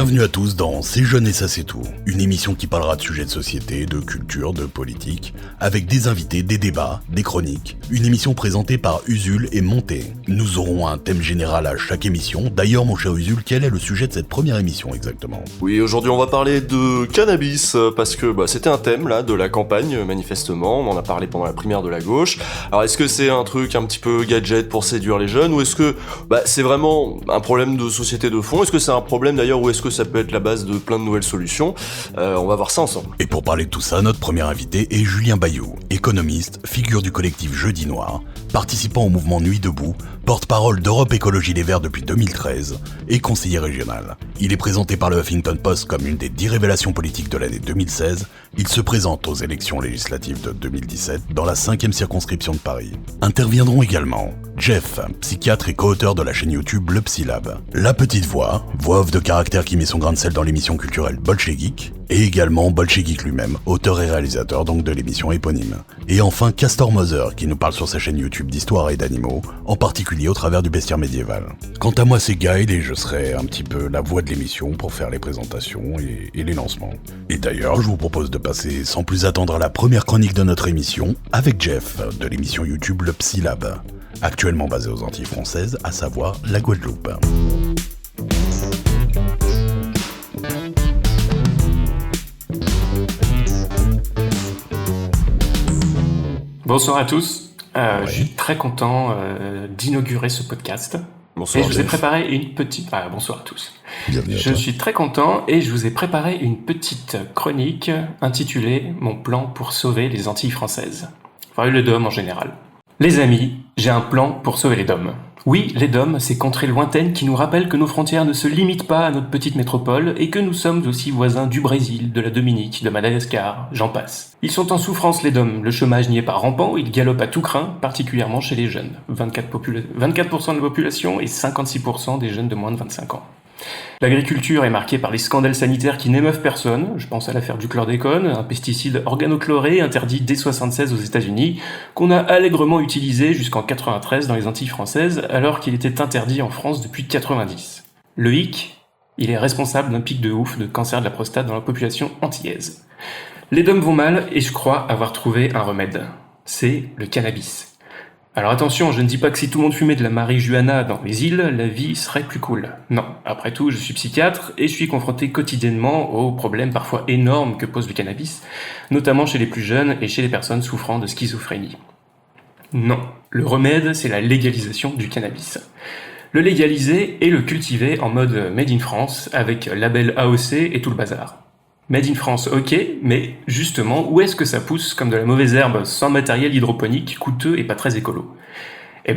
Bienvenue à tous dans C'est jeune et ça c'est tout, une émission qui parlera de sujets de société, de culture, de politique, avec des invités, des débats, des chroniques, une émission présentée par Usul et Monté. Nous aurons un thème général à chaque émission. D'ailleurs mon cher Usul, quel est le sujet de cette première émission exactement ? Oui, aujourd'hui on va parler de cannabis, parce que c'était un thème là de la campagne, manifestement, on en a parlé pendant la primaire de la gauche. Alors est-ce que c'est un truc un petit peu gadget pour séduire les jeunes, ou est-ce que c'est vraiment un problème de société de fond ? Est-ce que c'est un problème d'ailleurs, ou est-ce que ça peut être la base de plein de nouvelles solutions ? On va voir ça ensemble. Et pour parler de tout ça, notre premier invité est Julien Bayou, économiste, figure du collectif Jeudi Noir, participant au mouvement Nuit debout, porte-parole d'Europe Écologie Les Verts depuis 2013 et conseiller régional. Il est présenté par le Huffington Post comme une des 10 révélations politiques de l'année 2016. Il se présente aux élections législatives de 2017 dans la 5e circonscription de Paris. Interviendront également Jeff, psychiatre et co-auteur de la chaîne YouTube Le Psylab, La Petite Voix, voix off de caractère qui met son grain de sel dans l'émission culturelle Bolchegeek, et également Bolchegeek lui-même, auteur et réalisateur donc de l'émission éponyme. Et enfin Castor Moser, qui nous parle sur sa chaîne YouTube d'histoire et d'animaux, en particulier au travers du bestiaire médiéval. Quant à moi c'est Guide et je serai un petit peu la voix de l'émission pour faire les présentations et les lancements. Et d'ailleurs je vous propose de passer sans plus attendre à la première chronique de notre émission avec Jeff de l'émission YouTube Le Psylab, actuellement basée aux Antilles françaises, à savoir la Guadeloupe. Bonsoir à tous, je suis très content d'inaugurer ce podcast. Bonsoir. Et je vous ai préparé une petite... bonsoir à tous. Bienvenue à Je toi. suis très content et je vous ai préparé une petite chronique intitulée « Mon plan pour sauver les Antilles françaises ». Enfin, le DOM en général. Les amis, j'ai un plan pour sauver les DOM. Oui, les DOM, ces contrées lointaines qui nous rappellent que nos frontières ne se limitent pas à notre petite métropole et que nous sommes aussi voisins du Brésil, de la Dominique, de Madagascar, j'en passe. Ils sont en souffrance les DOM, le chômage n'y est pas rampant, il galope à tout crin, particulièrement chez les jeunes. 24% de la population et 56% des jeunes de moins de 25 ans. L'agriculture est marquée par les scandales sanitaires qui n'émeuvent personne, je pense à l'affaire du chlordécone, un pesticide organochloré interdit dès 1976 aux États-Unis, qu'on a allègrement utilisé jusqu'en 1993 dans les Antilles françaises, alors qu'il était interdit en France depuis 1990. Le hic, il est responsable d'un pic de ouf de cancer de la prostate dans la population antillaise. Les DOM vont mal et je crois avoir trouvé un remède. C'est le cannabis. Alors attention, je ne dis pas que si tout le monde fumait de la marijuana dans les îles, la vie serait plus cool. Non, après tout, je suis psychiatre et je suis confronté quotidiennement aux problèmes parfois énormes que pose le cannabis, notamment chez les plus jeunes et chez les personnes souffrant de schizophrénie. Non, le remède, c'est la légalisation du cannabis. Le légaliser et le cultiver en mode Made in France, avec label AOC et tout le bazar. Made in France, ok, mais justement, où est-ce que ça pousse comme de la mauvaise herbe sans matériel hydroponique, coûteux et pas très écolo ?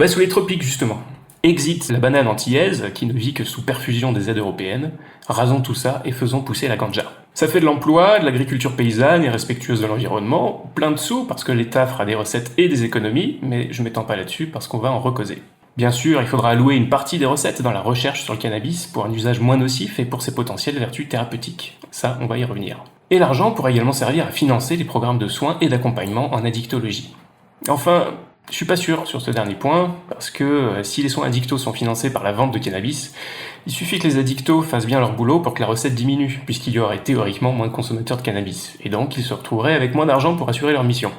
Sous les tropiques, justement. Exit la banane antillaise, qui ne vit que sous perfusion des aides européennes, rasons tout ça et faisons pousser la ganja. Ça fait de l'emploi, de l'agriculture paysanne et respectueuse de l'environnement, plein de sous parce que l'État fera des recettes et des économies, mais je m'étends pas là-dessus parce qu'on va en recauser. Bien sûr, il faudra allouer une partie des recettes dans la recherche sur le cannabis pour un usage moins nocif et pour ses potentielles vertus thérapeutiques. Ça, on va y revenir. Et l'argent pourra également servir à financer les programmes de soins et d'accompagnement en addictologie. Enfin, je suis pas sûr sur ce dernier point, parce que si les soins addictos sont financés par la vente de cannabis, il suffit que les addictos fassent bien leur boulot pour que la recette diminue, puisqu'il y aurait théoriquement moins de consommateurs de cannabis, et donc ils se retrouveraient avec moins d'argent pour assurer leur mission.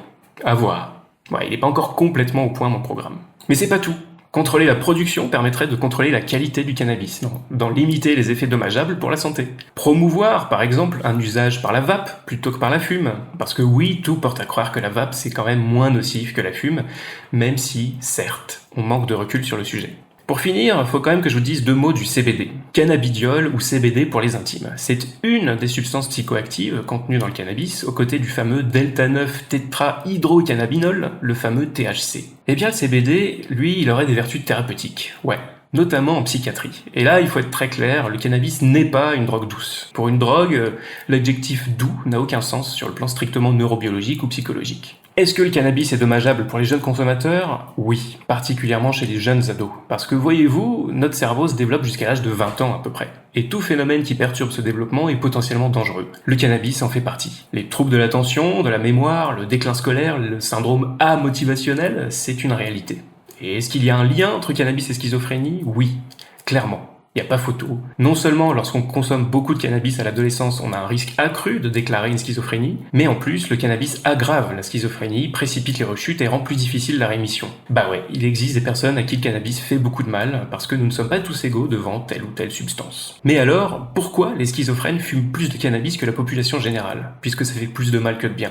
À voir. Il n'est pas encore complètement au point mon programme. Mais c'est pas tout. Contrôler la production permettrait de contrôler la qualité du cannabis, d'en limiter les effets dommageables pour la santé. Promouvoir, par exemple, un usage par la vape plutôt que par la fume. Parce que oui, tout porte à croire que la vape c'est quand même moins nocif que la fume, même si, certes, on manque de recul sur le sujet. Pour finir, il faut quand même que je vous dise 2 mots du CBD. Cannabidiol ou CBD pour les intimes. C'est une des substances psychoactives contenues dans le cannabis, aux côtés du fameux delta-9-tétrahydrocannabinol, le fameux THC. Eh bien le CBD, lui, il aurait des vertus thérapeutiques. Ouais. Notamment en psychiatrie. Et là, il faut être très clair, le cannabis n'est pas une drogue douce. Pour une drogue, l'adjectif doux n'a aucun sens sur le plan strictement neurobiologique ou psychologique. Est-ce que le cannabis est dommageable pour les jeunes consommateurs ? Oui, particulièrement chez les jeunes ados. Parce que voyez-vous, notre cerveau se développe jusqu'à l'âge de 20 ans à peu près. Et tout phénomène qui perturbe ce développement est potentiellement dangereux. Le cannabis en fait partie. Les troubles de l'attention, de la mémoire, le déclin scolaire, le syndrome amotivationnel, c'est une réalité. Et est-ce qu'il y a un lien entre cannabis et schizophrénie ? Oui, clairement. Il n'y a pas photo. Non seulement lorsqu'on consomme beaucoup de cannabis à l'adolescence, on a un risque accru de déclarer une schizophrénie, mais en plus, le cannabis aggrave la schizophrénie, précipite les rechutes et rend plus difficile la rémission. Bah ouais, il existe des personnes à qui le cannabis fait beaucoup de mal, parce que nous ne sommes pas tous égaux devant telle ou telle substance. Mais alors, pourquoi les schizophrènes fument plus de cannabis que la population générale, puisque ça fait plus de mal que de bien?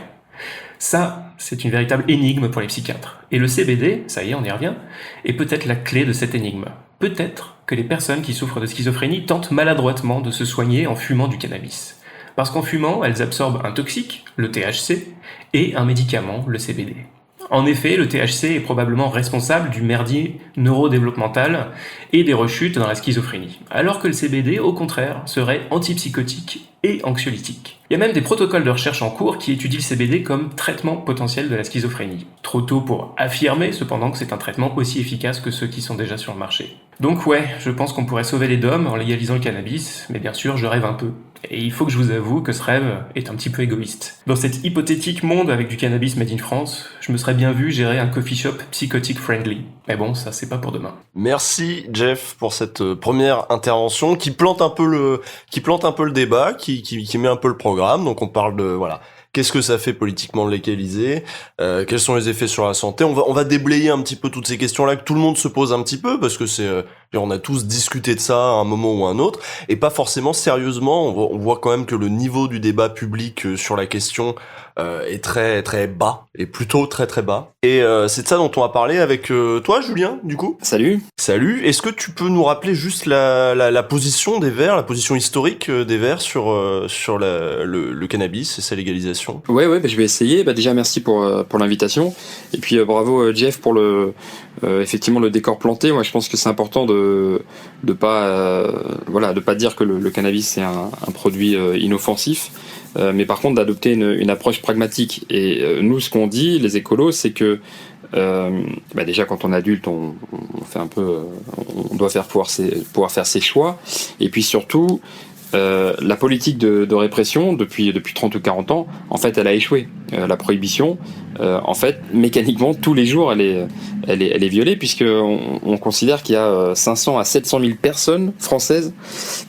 Ça, c'est une véritable énigme pour les psychiatres. Et le CBD, ça y est, on y revient, est peut-être la clé de cette énigme. Peut-être que les personnes qui souffrent de schizophrénie tentent maladroitement de se soigner en fumant du cannabis. Parce qu'en fumant, elles absorbent un toxique, le THC, et un médicament, le CBD. En effet, le THC est probablement responsable du merdier neurodéveloppemental et des rechutes dans la schizophrénie, alors que le CBD, au contraire, serait antipsychotique et anxiolytique. Il y a même des protocoles de recherche en cours qui étudient le CBD comme traitement potentiel de la schizophrénie. Trop tôt pour affirmer cependant que c'est un traitement aussi efficace que ceux qui sont déjà sur le marché. Donc ouais, je pense qu'on pourrait sauver les DOM en légalisant le cannabis, mais bien sûr je rêve un peu. Et il faut que je vous avoue que ce rêve est un petit peu égoïste. Dans cet hypothétique monde avec du cannabis made in France, je me serais bien vu gérer un coffee shop psychotic friendly. Mais bon, ça c'est pas pour demain. Merci Jeff pour cette première intervention qui plante un peu le débat, qui met un peu le programme. Donc on parle de voilà. Qu'est-ce que ça fait politiquement de légaliser? Quels sont les effets sur la santé? On va déblayer un petit peu toutes ces questions-là que tout le monde se pose un petit peu parce que on a tous discuté de ça à un moment ou à un autre et pas forcément sérieusement. On voit quand même que le niveau du débat public sur la question est très très bas, et plutôt très très bas. Et c'est de ça dont on va parler avec toi, Julien, du coup. Salut. Salut. Est-ce que tu peux nous rappeler juste la position des Verts, la position historique des Verts sur le cannabis et sa légalisation? Ouais, bah, je vais essayer. Bah, déjà, merci pour l'invitation. Et puis, bravo, Jeff, pour effectivement, le décor planté. Moi, je pense que c'est important de pas dire que le cannabis, c'est un produit inoffensif. Mais par contre, d'adopter une approche pragmatique. Et nous, ce qu'on dit, les écolos, c'est que déjà, quand on est adulte, on fait un peu, on doit pouvoir faire ses choix. Et puis surtout, la politique de répression depuis 30 ou 40 ans, en fait, elle a échoué. La prohibition, en fait, mécaniquement, tous les jours, elle est violée, puisqu'on considère qu'il y a 500 à 700 000 personnes françaises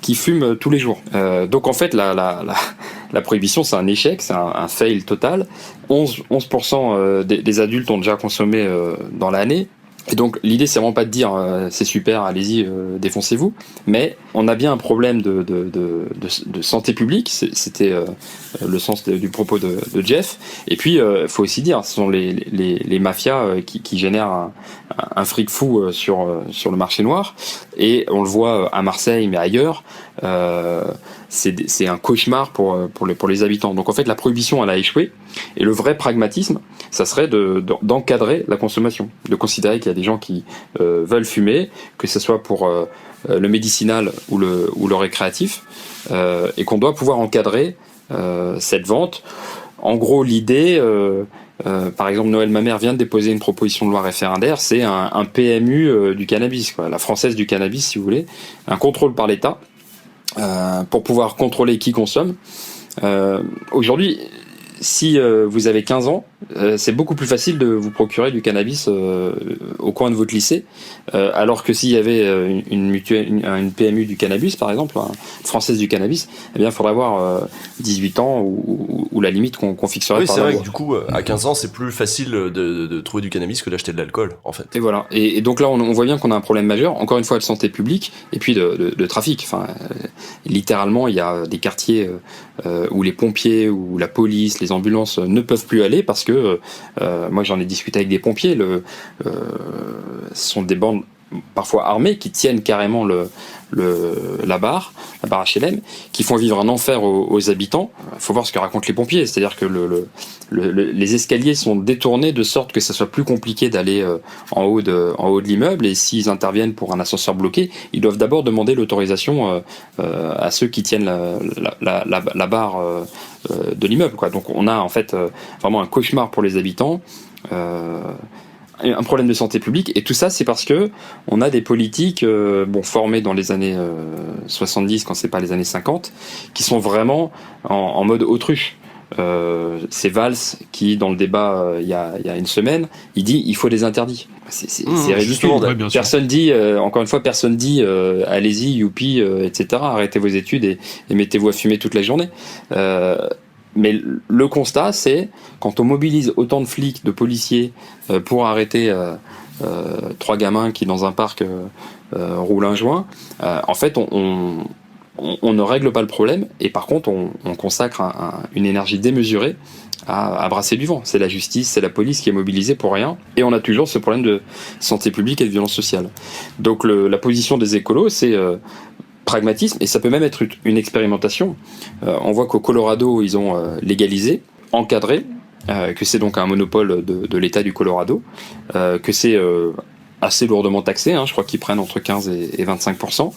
qui fument tous les jours. Donc, en fait, la prohibition, c'est un échec, c'est un fail total. 11% des adultes ont déjà consommé dans l'année. Et donc l'idée c'est vraiment pas de dire c'est super, allez-y, défoncez-vous, mais on a bien un problème de santé publique, c'était le sens du propos de Jeff. Et puis faut aussi dire, ce sont les mafias qui génèrent un fric fou sur le marché noir, et on le voit à Marseille mais ailleurs. C'est un cauchemar pour les habitants. Donc en fait la prohibition elle a échoué, et le vrai pragmatisme ça serait d'encadrer la consommation, de considérer qu'il y a des gens qui veulent fumer, que ce soit pour le médicinal ou le récréatif, et qu'on doit pouvoir encadrer cette vente. En gros l'idée, par exemple Noël Mamère vient de déposer une proposition de loi référendaire, c'est un PMU du cannabis, quoi, la française du cannabis si vous voulez, un contrôle par l'État, pour pouvoir contrôler qui consomme. Aujourd'hui, si vous avez 15 ans, c'est beaucoup plus facile de vous procurer du cannabis au coin de votre lycée, alors que s'il y avait une PMU du cannabis, par exemple, une française du cannabis, eh bien, il faudrait avoir 18 ans ou la limite qu'on fixerait. Oui, par c'est la vrai loi. que du coup, à 15 ans, c'est plus facile de trouver du cannabis que d'acheter de l'alcool, en fait. Et voilà. Et donc là, on voit bien qu'on a un problème majeur, encore une fois, de santé publique, et puis de trafic. Enfin, littéralement, il y a des quartiers où les pompiers, ou la police, les ambulances ne peuvent plus aller parce que moi j'en ai discuté avec des pompiers, ce sont des bandes parfois armées qui tiennent carrément la barre HLM, qui font vivre un enfer aux habitants. Il faut voir ce que racontent les pompiers, c'est-à-dire que les escaliers sont détournés de sorte que ça soit plus compliqué d'aller en haut de l'immeuble, et s'ils interviennent pour un ascenseur bloqué, ils doivent d'abord demander l'autorisation à ceux qui tiennent la barre de l'immeuble, quoi. Donc on a en fait vraiment un cauchemar pour les habitants, un problème de santé publique, et tout ça c'est parce que on a des politiques formées dans les années 70, quand c'est pas les années 50, qui sont vraiment en mode autruche. c'est Valls qui, dans le débat il y a une semaine, il dit il faut des interdits. C'est ridicule. Ouais, Personne dit, encore une fois, personne dit allez-y, youpi, etc. Arrêtez vos études et mettez-vous à fumer toute la journée. Mais le constat, c'est quand on mobilise autant de flics, de policiers pour arrêter 3 gamins qui dans un parc roulent un joint, en fait on ne règle pas le problème et par contre on consacre une énergie démesurée à brasser du vent. C'est la justice, c'est la police qui est mobilisée pour rien et on a toujours ce problème de santé publique et de violence sociale. Donc la position des écolos, c'est pragmatisme et ça peut même être une expérimentation. On voit qu'au Colorado ils ont légalisé, encadré, que c'est donc un monopole de l'État du Colorado, que c'est assez lourdement taxé, je crois qu'ils prennent entre 15 et 25%,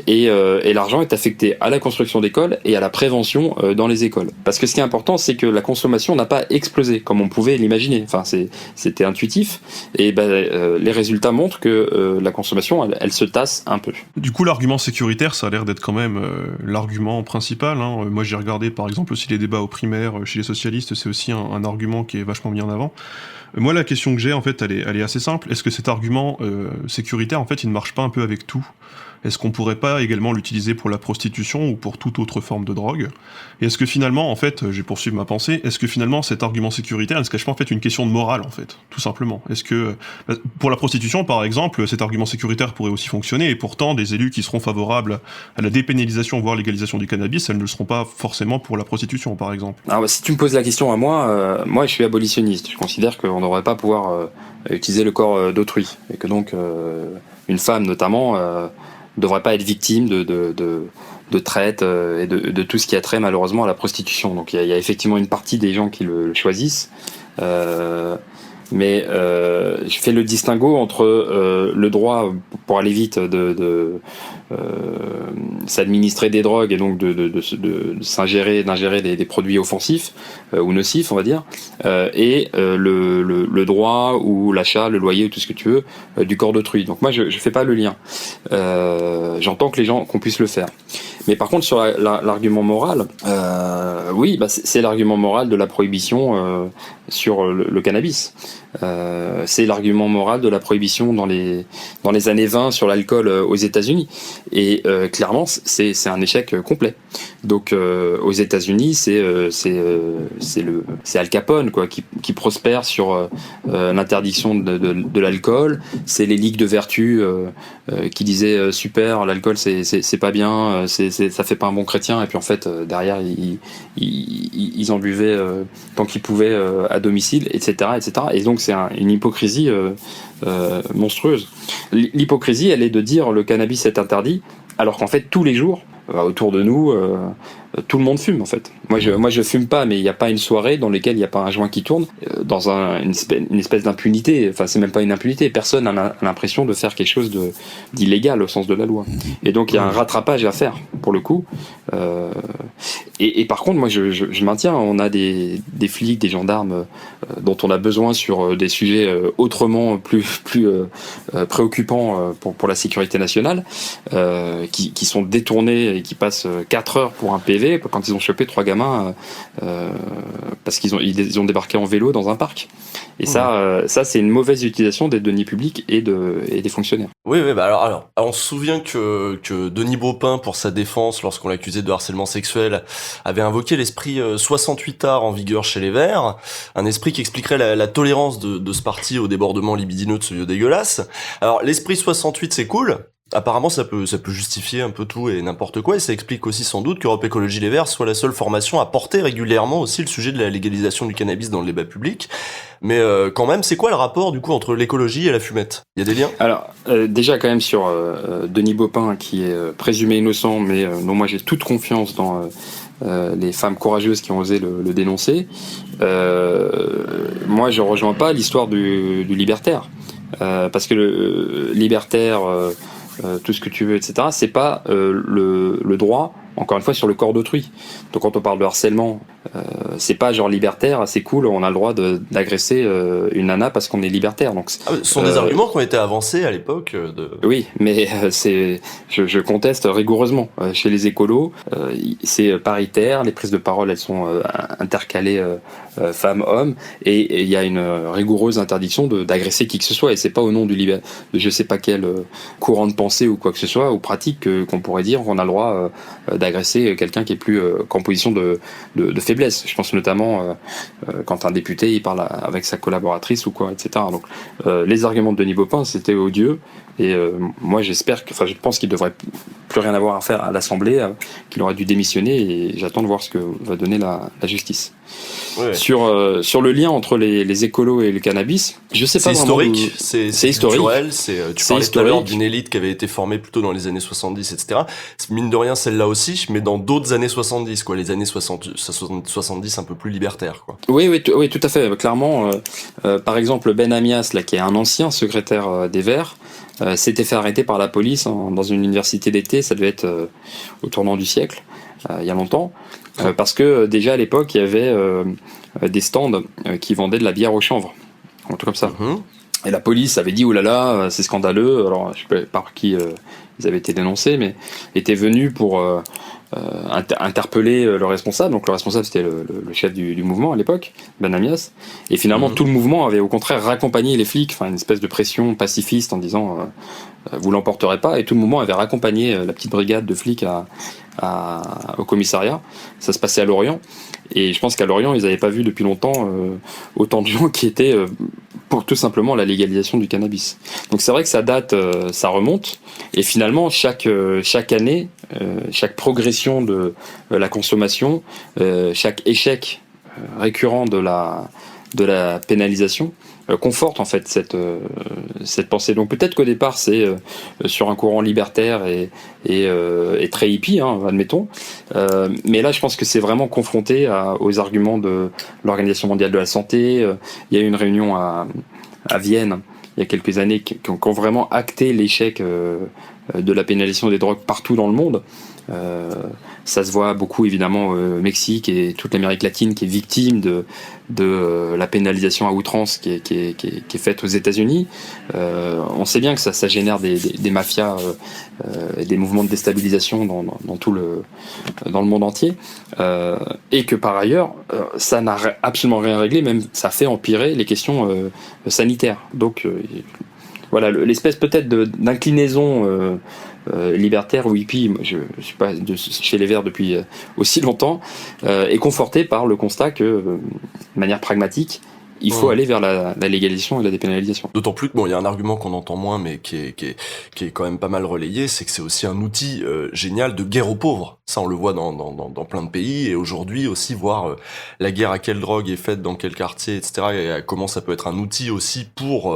et l'argent est affecté à la construction d'écoles et à la prévention dans les écoles. Parce que ce qui est important, c'est que la consommation n'a pas explosé comme on pouvait l'imaginer. Enfin, c'était intuitif, et les résultats montrent que la consommation, elle se tasse un peu. Du coup, l'argument sécuritaire, ça a l'air d'être quand même l'argument principal. Moi, j'ai regardé par exemple aussi les débats aux primaires chez les socialistes, c'est aussi un argument qui est vachement mis en avant. Moi, la question que j'ai, en fait, elle est assez simple. Est-ce que cet argument sécuritaire, en fait, il ne marche pas un peu avec tout ? Est-ce qu'on pourrait pas également l'utiliser pour la prostitution ou pour toute autre forme de drogue ? Et est-ce que finalement, en fait, je vais poursuivre ma pensée, est-ce que finalement cet argument sécuritaire ne se cache pas en fait une question de morale, en fait, tout simplement ? Est-ce que, pour la prostitution, par exemple, cet argument sécuritaire pourrait aussi fonctionner, et pourtant, des élus qui seront favorables à la dépénalisation, voire légalisation du cannabis, elles ne le seront pas forcément pour la prostitution, par exemple. Alors, si tu me poses la question à moi, moi je suis abolitionniste. Je considère qu'on ne devrait pas pouvoir utiliser le corps d'autrui, et que donc une femme notamment devrait pas être victime de traite et de tout ce qui a trait malheureusement à la prostitution. Donc il y a effectivement une partie des gens qui le choisissent, mais je fais le distinguo entre le droit, pour aller vite, de s'administrer des drogues et donc d'ingérer des produits offensifs ou nocifs, on va dire, et le droit ou l'achat, le loyer ou tout ce que tu veux du corps d'autrui. Donc moi je fais pas le lien. J'entends que les gens qu'on puisse le faire. Mais par contre sur l'argument moral, oui, c'est l'argument moral de la prohibition sur le cannabis. C'est l'argument moral de la prohibition dans les années 20 sur l'alcool aux États-Unis. Et clairement, c'est un échec complet. Donc aux États-Unis, c'est Al Capone quoi, qui prospère sur l'interdiction de l'alcool. C'est les ligues de vertu qui disaient super, l'alcool c'est pas bien, ça fait pas un bon chrétien. Et puis en fait derrière ils en buvaient tant qu'ils pouvaient à domicile, etc., etc. Et donc c'est une hypocrisie monstrueuse. L'hypocrisie, elle est de dire le cannabis est interdit, alors qu'en fait tous les jours autour de nous tout le monde fume en fait. Moi je fume pas, mais il n'y a pas une soirée dans laquelle il n'y a pas un joint qui tourne dans une espèce d'impunité. Enfin c'est même pas une impunité, personne n'a l'impression de faire quelque chose d'illégal au sens de la loi. Et donc il y a un rattrapage à faire pour le coup. Et par contre moi je maintiens, on a des flics, des gendarmes dont on a besoin sur des sujets autrement plus préoccupants pour la sécurité nationale, qui sont détournés et qui passent 4 heures pour un PV quand ils ont chopé 3 gamins parce qu'ils ont débarqué en vélo dans un parc. Et ça c'est une mauvaise utilisation des deniers publics et des fonctionnaires. Oui, alors on se souvient que Denis Baupin, pour sa défense, lorsqu'on l'accusait de harcèlement sexuel, avait invoqué l'esprit 68A en vigueur chez les Verts, un esprit qui expliquerait la tolérance de ce parti au débordement libidineux de ce vieux dégueulasse. Alors l'esprit 68 c'est cool. Apparemment, ça peut justifier un peu tout et n'importe quoi, et ça explique aussi sans doute qu'Europe Écologie Les Verts soit la seule formation à porter régulièrement aussi le sujet de la légalisation du cannabis dans le débat public. Mais quand même, c'est quoi le rapport du coup entre l'écologie et la fumette ? Il y a des liens ? Alors déjà quand même sur Denis Baupin qui est présumé innocent, mais dont moi j'ai toute confiance dans les femmes courageuses qui ont osé le dénoncer. Moi je rejoins pas l'histoire du libertaire, parce que le libertaire tout ce que tu veux, etc. C'est pas le droit, encore une fois, sur le corps d'autrui. Donc quand on parle de harcèlement, c'est pas genre libertaire, c'est cool, on a le droit d'agresser une nana parce qu'on est libertaire. Donc, ce sont des arguments qui ont été avancés à l'époque. Oui, mais je conteste rigoureusement. Chez les écolos, c'est paritaire, les prises de parole elles sont intercalées femmes-hommes, et il y a une rigoureuse interdiction d'agresser qui que ce soit, et c'est pas au nom de je sais pas quel courant de pensée ou quoi que ce soit, ou pratique qu'on pourrait dire qu'on a le droit d'agresser quelqu'un qui est plus qu'en position de faiblesse. Je pense notamment quand un député il parle avec sa collaboratrice ou quoi, etc. Donc les arguments de Denis Baupin c'était odieux, et moi je pense qu'il devrait plus rien avoir à faire à l'Assemblée, qu'il aurait dû démissionner, et j'attends de voir ce que va donner la justice. Ouais. Sur le lien entre les écolos et le cannabis, je sais pas historique, vraiment. C'est historique, culturel, tu parlais tout à l'heure d'une élite qui avait été formée plutôt dans les années 70, etc. Mine de rien, celle-là aussi, mais dans d'autres années 70, quoi, les années 70 un peu plus libertaires, quoi. Oui, tout à fait, clairement. Par exemple, Ben Amias, là, qui est un ancien secrétaire des Verts, s'était fait arrêter par la police dans une université d'été, ça devait être au tournant du siècle, il y a longtemps. Parce que déjà à l'époque il y avait des stands qui vendaient de la bière au chanvre, un truc comme ça. Et la police avait dit oulala, c'est scandaleux. Alors je sais pas par qui ils avaient été dénoncés, mais étaient venus pour interpeller le responsable. Donc le responsable c'était le chef du mouvement à l'époque, Ben Amias. Et finalement tout le mouvement avait au contraire raccompagné les flics, enfin une espèce de pression pacifiste en disant vous l'emporterez pas. Et tout le mouvement avait raccompagné la petite brigade de flics au commissariat. Ça se passait à Lorient, et je pense qu'à Lorient ils n'avaient pas vu depuis longtemps autant de gens qui étaient pour tout simplement la légalisation du cannabis. Donc c'est vrai que ça date, ça remonte, et finalement chaque année, chaque progression de la consommation, chaque échec récurrent de la pénalisation conforte en fait cette pensée. Donc peut-être qu'au départ c'est sur un courant libertaire et très hippie, admettons, mais là je pense que c'est vraiment confronté aux arguments de l'Organisation mondiale de la santé. Il y a eu une réunion à Vienne il y a quelques années qui ont vraiment acté l'échec de la pénalisation des drogues partout dans le monde. Ça se voit beaucoup évidemment au Mexique et toute l'Amérique latine qui est victime de la pénalisation à outrance qui est faite aux États-Unis. On sait bien que ça génère des mafias et des mouvements de déstabilisation dans le monde entier, et que par ailleurs ça n'a absolument rien réglé, même ça fait empirer les questions sanitaires. Donc voilà, l'espèce peut-être d'inclinaison libertaire ou hippie, je suis pas chez les Verts depuis aussi longtemps, est confortée par le constat que, de manière pragmatique, il faut aller vers la légalisation et la dépénalisation. D'autant plus que il y a un argument qu'on entend moins, mais qui est quand même pas mal relayé, c'est que c'est aussi un outil génial de guerre aux pauvres. Ça, on le voit dans plein de pays, et aujourd'hui aussi voir la guerre à quelle drogue est faite dans quel quartier, etc. Et comment ça peut être un outil aussi pour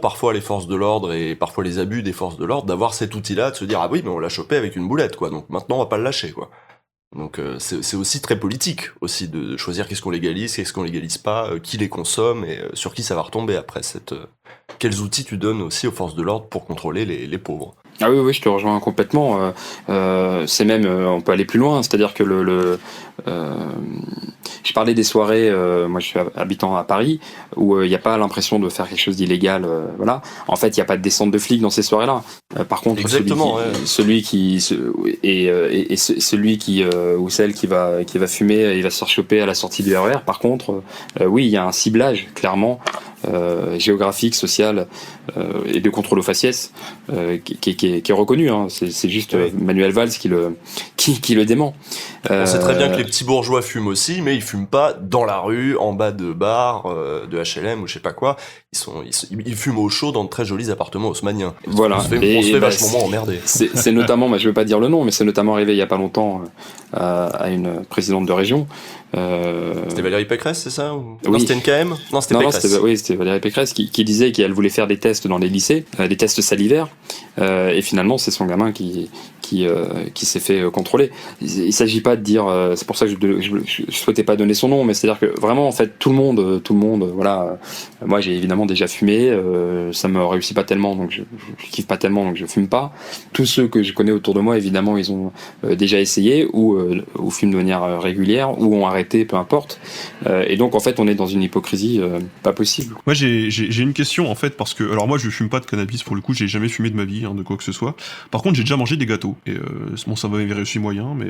parfois les forces de l'ordre et parfois les abus des forces de l'ordre, d'avoir cet outil-là, de se dire ah oui, mais on l'a chopé avec une boulette, quoi. Donc maintenant on va pas le lâcher, quoi. Donc c'est aussi très politique aussi de choisir qu'est-ce qu'on légalise pas, qui les consomme, et sur qui ça va retomber après. Quels outils tu donnes aussi aux forces de l'ordre pour contrôler les pauvres. Ah oui, je te rejoins complètement. C'est même, on peut aller plus loin, c'est-à-dire que je parlais des soirées, moi je suis habitant à Paris, où il n'y a pas l'impression de faire quelque chose d'illégal, voilà. En fait, il n'y a pas de descente de flics dans ces soirées-là. Par contre, celui qui ou celle qui va fumer, il va se faire choper à la sortie du RER. Par contre, oui, il y a un ciblage clairement géographique, social et de contrôle aux faciès qui est reconnu. C'est juste Manuel Valls qui le dément. On sait très bien que les petits bourgeois fument aussi, mais ils fument pas dans la rue, en bas de bars, de HLM ou je sais pas quoi. Ils fument au chaud dans de très jolis appartements haussmanniens. Voilà. On se fait vachement moins emmerder. C'est notamment, je veux pas dire le nom, mais c'est notamment arrivé il y a pas longtemps à une présidente de région. C'était Valérie Pécresse, c'est ça ou... Oui. Non, c'était une KM. Non, c'était Pécresse. C'était Valérie Pécresse qui disait qu'elle voulait faire des tests dans les lycées, des tests salivaires, et finalement c'est son gamin qui s'est fait contrôler. Il s'agit pas de dire, c'est pour ça que je souhaitais pas donner son nom, mais c'est-à-dire que vraiment en fait tout le monde, voilà. Moi j'ai évidemment déjà fumé, ça me réussit pas tellement, donc je kiffe pas tellement, donc je fume pas. Tous ceux que je connais autour de moi, évidemment, ils ont déjà essayé ou fument de manière régulière ou ont arrêté arrêter, peu importe. Et donc en fait on est dans une hypocrisie pas possible. Moi j'ai une question en fait, parce que alors moi je fume pas de cannabis pour le coup, j'ai jamais fumé de ma vie de quoi que ce soit. Par contre j'ai déjà mangé des gâteaux et bon ça m'avait réussi moyen, mais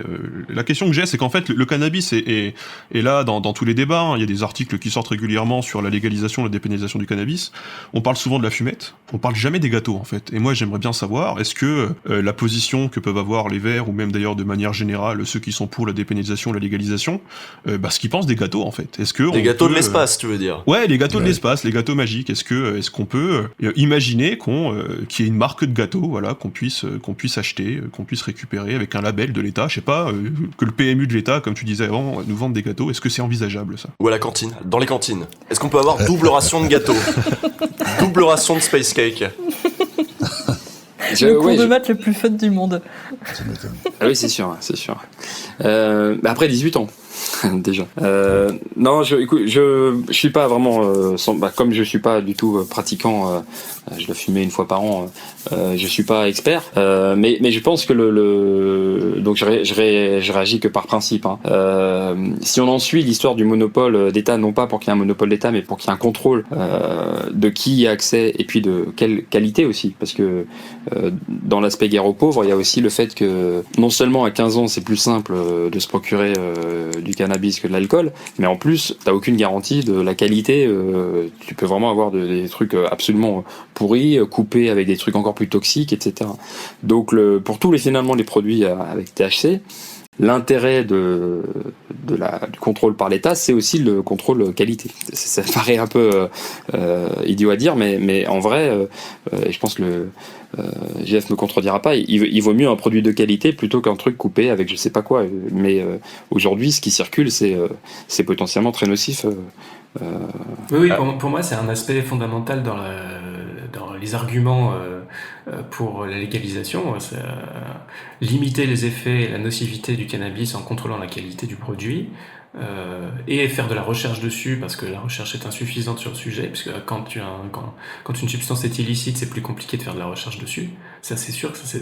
la question que j'ai c'est qu'en fait le cannabis est là dans tous les débats, il y a des articles qui sortent régulièrement sur la légalisation, la dépénalisation du cannabis. On parle souvent de la fumette, on parle jamais des gâteaux en fait. Et moi j'aimerais bien savoir, est-ce que la position que peuvent avoir les Verts, ou même d'ailleurs de manière générale ceux qui sont pour la dépénalisation, la légalisation, ce qu'ils pensent des gâteaux en fait. Est-ce que les gâteaux de l'espace, tu veux dire? Ouais, les gâteaux de l'espace, les gâteaux magiques. Est-ce qu'on peut imaginer qu'il y ait une marque de gâteaux, voilà, qu'on puisse acheter, qu'on puisse récupérer avec un label de l'État, je sais pas, que le PMU de l'État, comme tu disais avant, nous vende des gâteaux. Est-ce que c'est envisageable ça? Ou à la cantine, dans les cantines. Est-ce qu'on peut avoir double ration de gâteaux? Double ration de space cake? Le cours de maths le plus fun du monde. Ah oui, c'est sûr. Après 18 ans. Déjà. Non, je suis pas vraiment, comme je suis pas du tout pratiquant, je dois fumer une fois par an. Je suis pas expert, mais je pense que donc je réagis que par principe. Si on en suit l'histoire du monopole d'État, non pas pour qu'il y ait un monopole d'État, mais pour qu'il y ait un contrôle de qui y a accès et puis de quelle qualité aussi, parce que dans l'aspect guerre aux pauvres, il y a aussi le fait que non seulement à 15 ans c'est plus simple de se procurer du cannabis que de l'alcool, mais en plus t'as aucune garantie de la qualité. Tu peux vraiment avoir des trucs absolument pourris, coupés avec des trucs encore plus toxiques, etc. Donc pour tous les produits avec THC, l'intérêt du contrôle par l'État, c'est aussi le contrôle qualité. Ça paraît un peu idiot à dire, mais en vrai, et je pense que JF me contredira pas, il vaut mieux un produit de qualité plutôt qu'un truc coupé avec je sais pas quoi. Mais aujourd'hui, ce qui circule, c'est potentiellement très nocif. Oui, pour moi, c'est un aspect fondamental dans les arguments pour la légalisation. C'est limiter les effets et la nocivité du cannabis en contrôlant la qualité du produit, et faire de la recherche dessus, parce que la recherche est insuffisante sur le sujet, puisque quand une substance est illicite, c'est plus compliqué de faire de la recherche dessus. Ça, c'est sûr que ça,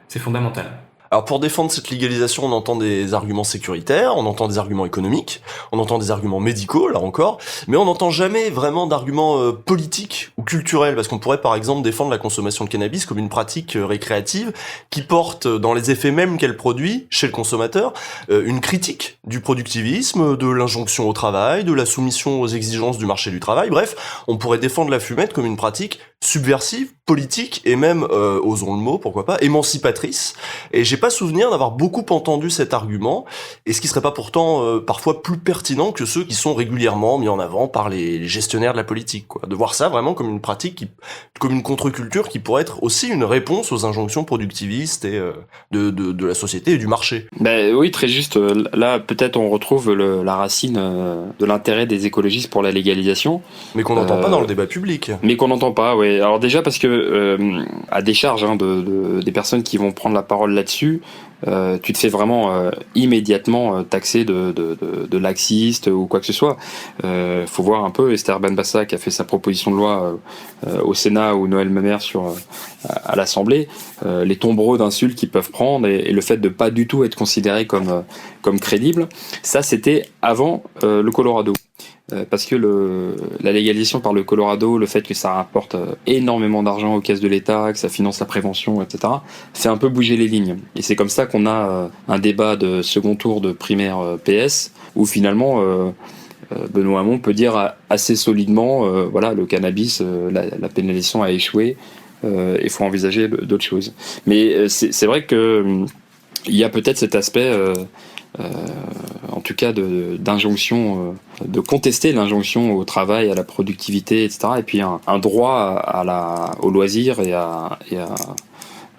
c'est fondamental. Alors pour défendre cette légalisation, on entend des arguments sécuritaires, on entend des arguments économiques, on entend des arguments médicaux, là encore, mais on n'entend jamais vraiment d'arguments politiques ou culturels, parce qu'on pourrait par exemple défendre la consommation de cannabis comme une pratique récréative qui porte dans les effets mêmes qu'elle produit chez le consommateur une critique du productivisme, de l'injonction au travail, de la soumission aux exigences du marché du travail. Bref, on pourrait défendre la fumette comme une pratique subversive, politique et même, osons le mot, pourquoi pas, émancipatrice. Et j'ai pas souvenir d'avoir beaucoup entendu cet argument, et ce qui serait pas pourtant parfois plus pertinent que ceux qui sont régulièrement mis en avant par les gestionnaires de la politique, quoi. De voir ça vraiment comme une pratique, comme une contre-culture qui pourrait être aussi une réponse aux injonctions productivistes et de la société et du marché. Ben oui, très juste. Là, peut-être on retrouve la racine de l'intérêt des écologistes pour la légalisation. Mais qu'on n'entend pas dans le débat public. Mais qu'on n'entend pas, oui. Alors déjà parce que à décharge des personnes qui vont prendre la parole là-dessus, tu te fais vraiment immédiatement taxer de laxiste ou quoi que ce soit. Faut voir un peu Esther Benbassa qui a fait sa proposition de loi au Sénat ou Noël Mamère à l'Assemblée, les tombereaux d'insultes qu'ils peuvent prendre et le fait de pas du tout être considéré comme crédible. Ça, c'était avant le Colorado. Parce que la légalisation par le Colorado, le fait que ça rapporte énormément d'argent aux caisses de l'État, que ça finance la prévention, etc., fait un peu bouger les lignes. Et c'est comme ça qu'on a un débat de second tour de primaire PS, où finalement Benoît Hamon peut dire assez solidement, voilà, le cannabis, la pénalisation a échoué, il faut envisager d'autres choses. Mais c'est vrai que il y a peut-être cet aspect... en tout cas d'injonction, de contester l'injonction au travail, à la productivité, etc. Et puis un droit au loisir et à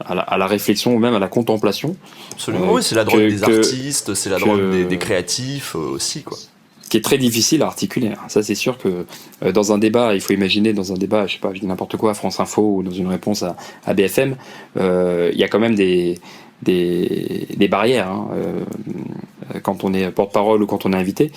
la réflexion ou même à la contemplation. Absolument, oui, c'est la drogue des artistes, c'est la drogue des créatifs aussi, quoi. Qui est très difficile à articuler. Ça, c'est sûr que dans un débat, il faut imaginer dans un débat, je sais pas, je dis n'importe quoi, à France Info ou dans une réponse à BFM, il y a quand même des barrières quand on est porte-parole ou quand on est invité.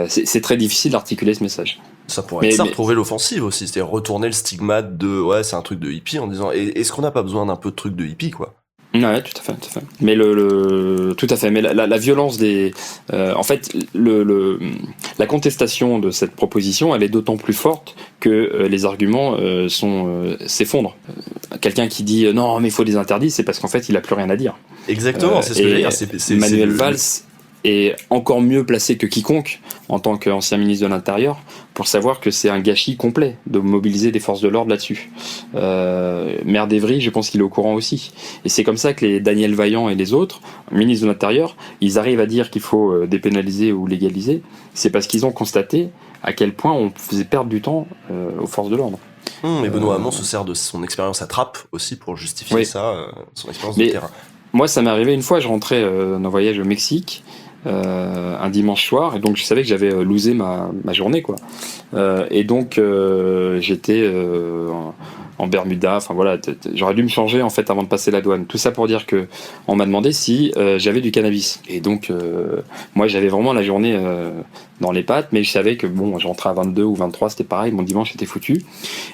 C'est très difficile d'articuler ce message. Ça pourrait être retrouver l'offensive aussi, c'est-à-dire retourner le stigmate de ouais, c'est un truc de hippie en disant est-ce qu'on n'a pas besoin d'un peu de truc de hippie, quoi. Ouais, tout à fait, tout à fait. Mais tout à fait. Mais la violence des, en fait, la contestation de cette proposition, elle est d'autant plus forte que les arguments s'effondrent. Quelqu'un qui dit non, mais il faut des interdits, c'est parce qu'en fait, il a plus rien à dire. Exactement, c'est ce que je veux dire. Manuel Valls est encore mieux placé que quiconque en tant qu'ancien ministre de l'Intérieur pour savoir que c'est un gâchis complet de mobiliser des forces de l'ordre là-dessus. Maire d'Evry, je pense qu'il est au courant aussi. Et c'est comme ça que les Daniel Vaillant et les autres, ministres de l'Intérieur, ils arrivent à dire qu'il faut dépénaliser ou légaliser. C'est parce qu'ils ont constaté à quel point on faisait perdre du temps aux forces de l'ordre. Et Benoît Hamon se sert de son expérience à Trappes aussi pour justifier son expérience de terrain. Moi, ça m'est arrivé une fois, je rentrais d'un voyage au Mexique, un dimanche soir, et donc je savais que j'avais loosé ma journée, quoi. Et donc j'étais en Bermuda, enfin voilà, j'aurais dû me changer en fait avant de passer la douane. Tout ça pour dire que on m'a demandé si j'avais du cannabis. Et donc moi j'avais vraiment la journée dans les pattes, mais je savais que bon, je rentrais à 22 ou 23, c'était pareil, mon dimanche était foutu.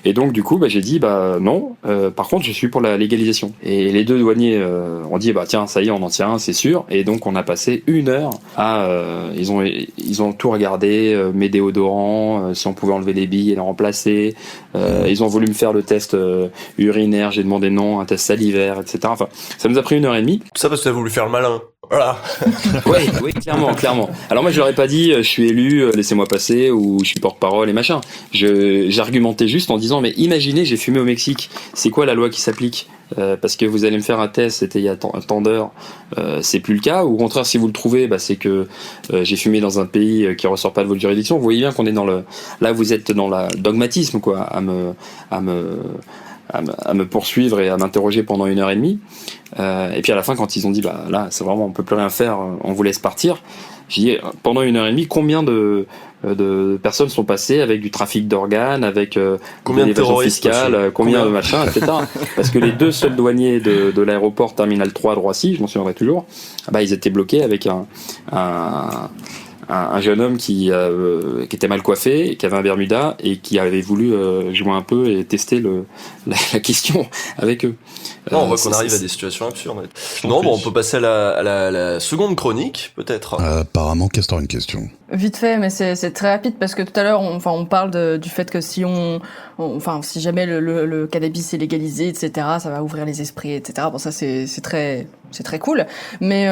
Et donc du coup, j'ai dit non. Par contre, je suis pour la légalisation. Et les deux douaniers ont dit tiens, ça y est, on en tient un, c'est sûr. Et donc on a passé 1 heure à ils ont tout regardé, mes déodorants, si on pouvait enlever les billes et les remplacer. Ils ont voulu me faire le test urinaire, j'ai demandé non, un test salivaire, etc. Enfin, ça nous a pris 1h30. Tout ça parce que tu as voulu faire le malin. Voilà. Oui, clairement. Alors moi, je leur ai pas dit, je suis élu, laissez-moi passer, ou je suis porte-parole et machin. J'argumentais juste en disant, mais imaginez, j'ai fumé au Mexique, c'est quoi la loi qui s'applique ? Parce que vous allez me faire un test, c'était il y a tant d'heures, c'est plus le cas. Ou au contraire, si vous le trouvez, c'est que j'ai fumé dans un pays qui ressort pas de votre juridiction. Vous voyez bien qu'on est là, vous êtes dans le dogmatisme, quoi, à me poursuivre et à m'interroger pendant 1h30. Et puis à la fin, quand ils ont dit là, c'est vraiment, on peut plus rien faire, on vous laisse partir. J'ai dit pendant 1h30, combien de personnes sont passées avec du trafic d'organes, avec combien de l'évasion terroristes fiscale, combien de machins, etc. Parce que les deux seuls douaniers de l'aéroport Terminal 3 de Roissy, je m'en souviendrai toujours, ils étaient bloqués avec un jeune homme qui était mal coiffé, qui avait un Bermuda et qui avait voulu jouer un peu et tester la question avec eux. Non, on voit qu'on arrive à des situations absurdes. Non, on peut passer à la seconde chronique, peut-être. Apparemment, Castor a une question. Vite fait, mais c'est très rapide parce que tout à l'heure, on parle du fait que si jamais le cannabis est légalisé, etc., ça va ouvrir les esprits, etc. Bon, ça c'est très cool. Mais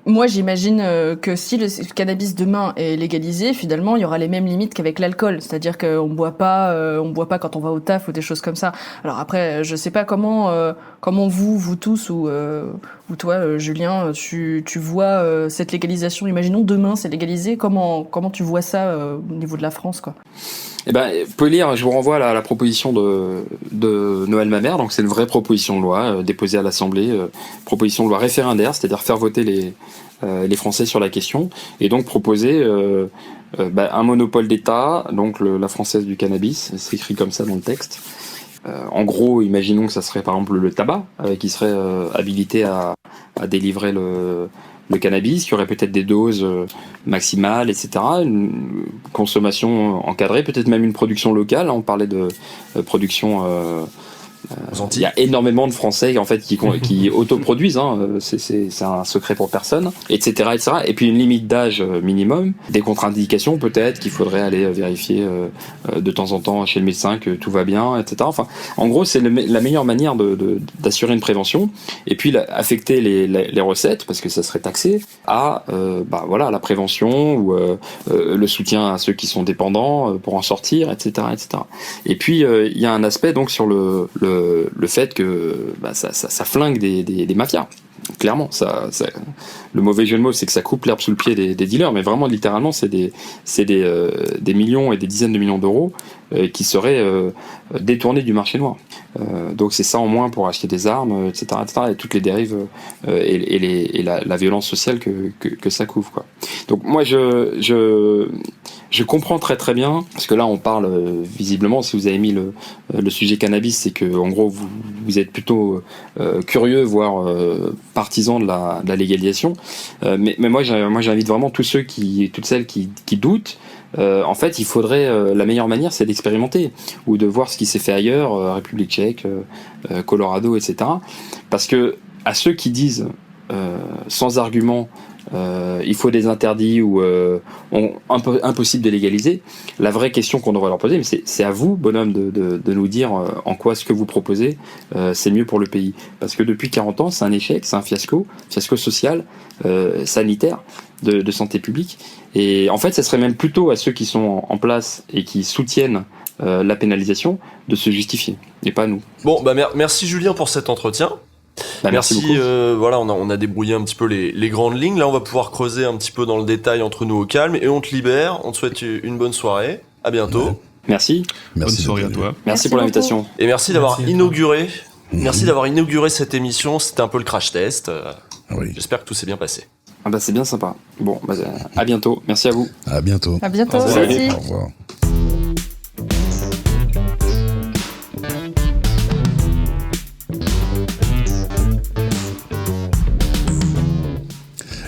moi, j'imagine que si le cannabis demain est légalisé, finalement, il y aura les mêmes limites qu'avec l'alcool, c'est-à-dire qu'on boit pas quand on va au taf ou des choses comme ça. Alors après, je sais pas comment vous tous ou toi, Julien, tu vois cette légalisation. Imaginons demain c'est légalisé. Comment tu vois ça au niveau de la France, quoi? Vous pouvez lire, je vous renvoie à la proposition de Noël Mamère, donc c'est une vraie proposition de loi déposée à l'Assemblée, proposition de loi référendaire, c'est-à-dire faire voter les Français sur la question, et donc proposer un monopole d'État, donc la Française du cannabis, c'est écrit comme ça dans le texte. En gros, imaginons que ça serait par exemple le tabac, qui serait habilité à délivrer le cannabis, qui aurait peut-être des doses maximales, etc. Une consommation encadrée, peut-être même une production locale. On parlait de production... il y a énormément de Français en fait qui autoproduisent, c'est un secret pour personne, etc., etc. Et puis une limite d'âge minimum, des contre-indications peut-être qu'il faudrait aller vérifier de temps en temps chez le médecin que tout va bien, etc. Enfin, en gros, c'est la meilleure manière d'assurer une prévention. Et puis affecter les recettes, parce que ça serait taxé, à la prévention ou le soutien à ceux qui sont dépendants pour en sortir, etc., etc. Et puis il y a un aspect donc sur le fait que ça flingue des mafias. Clairement, le mauvais jeu de mots, c'est que ça coupe l'herbe sous le pied des dealers, mais vraiment littéralement, c'est des millions et des dizaines de millions d'euros qui seraient détournés du marché noir. Donc c'est ça en moins pour acheter des armes, etc., et toutes les dérives et la violence sociale que ça couvre, quoi. Donc moi je comprends très très bien, parce que là on parle visiblement, si vous avez mis le sujet cannabis, c'est que en gros vous êtes plutôt curieux, voire partisan de la légalisation. Mais moi j'invite vraiment toutes celles qui doutent. En fait, il faudrait la meilleure manière, c'est d'expérimenter ou de voir ce qui s'est fait ailleurs, République Tchèque, Colorado, etc. Parce que à ceux qui disent sans argument il faut des interdits ou impossible de légaliser, la vraie question qu'on devrait leur poser, mais c'est à vous, bonhomme, de nous dire en quoi ce que vous proposez c'est mieux pour le pays. Parce que depuis 40 ans, c'est un échec, c'est un fiasco social, sanitaire, de santé publique. Et en fait, ça serait même plutôt à ceux qui sont en place et qui soutiennent la pénalisation de se justifier, et pas nous. Bon, bah merci Julien pour cet entretien. Merci, voilà, on a débrouillé un petit peu les grandes lignes. Là, on va pouvoir creuser un petit peu dans le détail entre nous au calme et on te libère. On te souhaite une bonne soirée. À bientôt. Ouais. Merci. Bonne soirée à toi. Merci pour l'invitation. Et merci d'avoir inauguré. Merci d'avoir inauguré cette émission. C'était un peu le crash test. Oui. J'espère que tout s'est bien passé. Ah bah c'est bien sympa. Bon, bah, à bientôt. Merci à vous. À bientôt. À bientôt. Salut. Au revoir.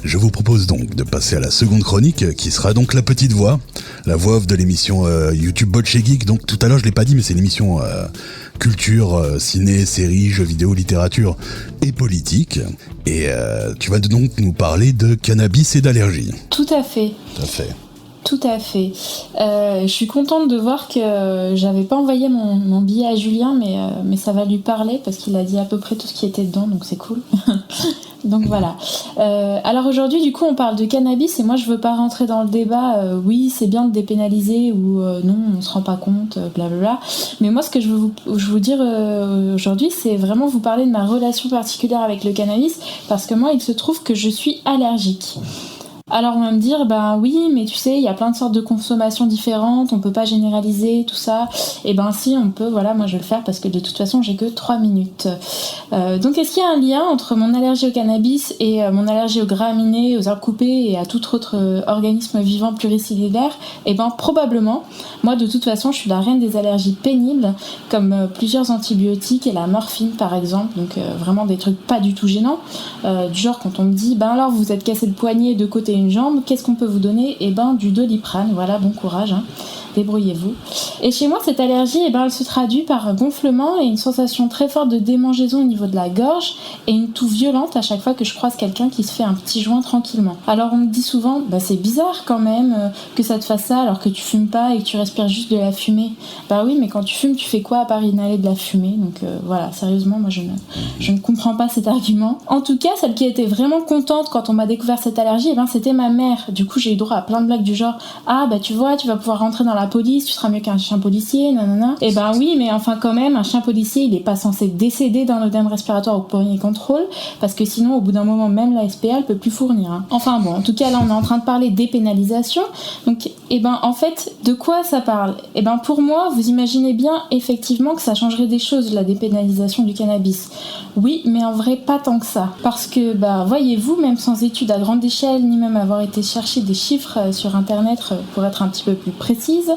Je vous propose donc de passer à la seconde chronique, qui sera donc la petite voix, la voix off de l'émission YouTube Bolche Geek. Donc tout à l'heure je l'ai pas dit, mais c'est l'émission culture, ciné, séries, jeux vidéo, littérature et politique. Et tu vas donc nous parler de cannabis et d'allergie. Tout à fait. Tout à fait. Tout à fait. Je suis contente de voir que j'avais pas envoyé mon billet à Julien, mais ça va lui parler parce qu'il a dit à peu près tout ce qui était dedans, donc c'est cool. Donc voilà. Alors aujourd'hui, du coup, on parle de cannabis et moi, je veux pas rentrer dans le débat. Oui, c'est bien de dépénaliser ou non, on se rend pas compte, blablabla. Mais moi, ce que je veux vous dire aujourd'hui, c'est vraiment vous parler de ma relation particulière avec le cannabis parce que moi, il se trouve que je suis allergique. Alors on va me dire, ben oui, mais tu sais, il y a plein de sortes de consommations différentes, on peut pas généraliser, tout ça. Et ben si, on peut, voilà, moi je vais le faire parce que de toute façon, j'ai que 3 minutes. Donc est-ce qu'il y a un lien entre mon allergie au cannabis et mon allergie aux graminées, aux arbres coupés et à tout autre organisme vivant pluricellulaire? Et ben probablement. Moi de toute façon, je suis la reine des allergies pénibles, comme plusieurs antibiotiques et la morphine par exemple, donc vraiment des trucs pas du tout gênants. Du genre quand on me dit, ben alors vous êtes cassé le poignet de côté une jambe, qu'est-ce qu'on peut vous donner? Eh ben du Doliprane, voilà, bon courage, hein. Débrouillez-vous. Et chez moi, cette allergie, eh ben, elle se traduit par un gonflement et une sensation très forte de démangeaison au niveau de la gorge et une toux violente à chaque fois que je croise quelqu'un qui se fait un petit joint tranquillement. Alors on me dit souvent, bah c'est bizarre quand même que ça te fasse ça alors que tu fumes pas et que tu respires juste de la fumée. Bah oui, mais quand tu fumes, tu fais quoi à part inhaler de la fumée? Donc voilà, sérieusement, moi je ne comprends pas cet argument. En tout cas, celle qui était vraiment contente quand on m'a découvert cette allergie, eh ben, c'était ma mère. Du coup, j'ai eu droit à plein de blagues du genre, ah bah tu vois, tu vas pouvoir rentrer dans la police, tu seras mieux qu'un chien policier, nanana. Et ben oui, mais enfin quand même, un chien policier, il est pas censé décéder d'un œdème respiratoire au premier contrôle, parce que sinon, au bout d'un moment, même la SPA, elle peut plus fournir. Hein. Enfin bon, en tout cas, là, on est en train de parler dépénalisation. Donc, et ben en fait, de quoi ça parle? Et ben pour moi, vous imaginez bien effectivement que ça changerait des choses, la dépénalisation du cannabis. Oui, mais en vrai, pas tant que ça. Parce que, bah, voyez-vous, même sans études à grande échelle, ni même avoir été chercher des chiffres sur Internet pour être un petit peu plus précise,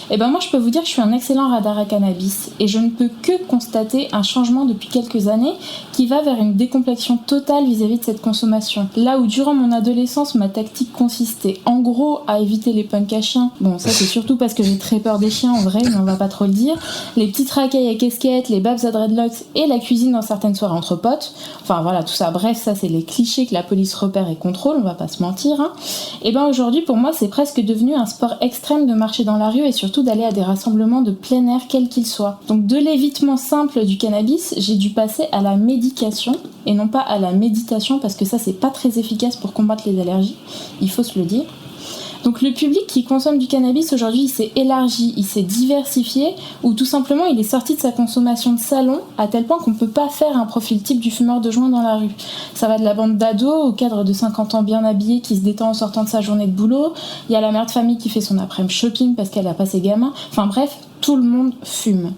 et ben moi je peux vous dire que je suis un excellent radar à cannabis et je ne peux que constater un changement depuis quelques années qui va vers une décomplexion totale vis-à-vis de cette consommation. Là où durant mon adolescence ma tactique consistait en gros à éviter les punks à chiens, bon ça c'est surtout parce que j'ai très peur des chiens en vrai, mais on va pas trop le dire, les petites racailles à casquettes, les babs à dreadlocks et la cuisine dans certaines soirées entre potes, enfin voilà tout ça, bref ça c'est les clichés que la police repère et contrôle, on va pas se mentir, hein. Et ben aujourd'hui pour moi c'est presque devenu un sport extrême de marcher dans la rue et surtout d'aller à des rassemblements de plein air quels qu'ils soient. Donc de l'évitement simple du cannabis, j'ai dû passer à la médication et non pas à la méditation parce que ça c'est pas très efficace pour combattre les allergies, il faut se le dire. Donc le public qui consomme du cannabis aujourd'hui il s'est élargi, il s'est diversifié ou tout simplement il est sorti de sa consommation de salon à tel point qu'on peut pas faire un profil type du fumeur de joint dans la rue. Ça va de la bande d'ados au cadre de 50 ans bien habillé qui se détend en sortant de sa journée de boulot, il y a la mère de famille qui fait son après-midi shopping parce qu'elle a pas ses gamins, enfin bref, tout le monde fume.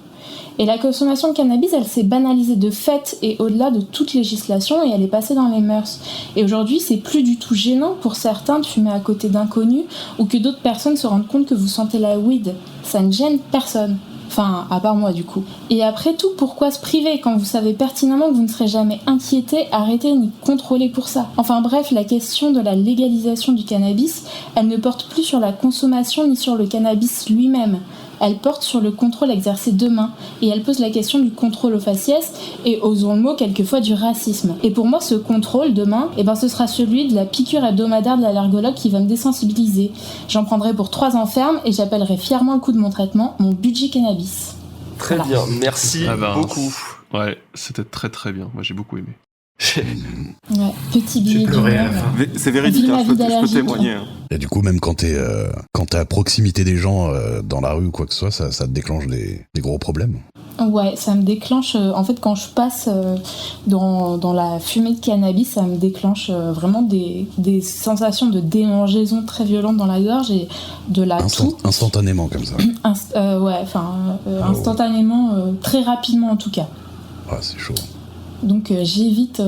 Et la consommation de cannabis, elle s'est banalisée de fait et au-delà de toute législation et elle est passée dans les mœurs. Et aujourd'hui, c'est plus du tout gênant pour certains de fumer à côté d'inconnus ou que d'autres personnes se rendent compte que vous sentez la weed. Ça ne gêne personne. Enfin, à part moi du coup. Et après tout, pourquoi se priver quand vous savez pertinemment que vous ne serez jamais inquiété, arrêté ni contrôlé pour ça? Enfin bref, la question de la légalisation du cannabis, elle ne porte plus sur la consommation ni sur le cannabis lui-même. elle porte sur le contrôle exercé de main, et elle pose la question du contrôle au faciès, et osons le mot, quelquefois du racisme. Et pour moi, ce contrôle de main, ce sera celui de la piqûre hebdomadaire de l'allergologue qui va me désensibiliser. J'en prendrai pour 3 ans ferme, et j'appellerai fièrement le coût de mon traitement mon budget cannabis. Très bien, merci beaucoup. Ouais, c'était très très bien. Moi, j'ai beaucoup aimé. Ouais, petit billet J'ai pleuré à la d'humeur. fin. C'est véridique, Vive la je vie peux d'allergique. témoigner. Hein. Et du coup, même quand t'es à proximité des gens dans la rue ou quoi que ce soit, ça te déclenche des gros problèmes. Ouais, ça me déclenche. En fait, quand je passe dans la fumée de cannabis, ça me déclenche vraiment des sensations de démangeaison très violentes dans la gorge et de la toux. Instantanément, comme ça. Instantanément, très rapidement en tout cas. Ah, c'est chaud. Donc j'évite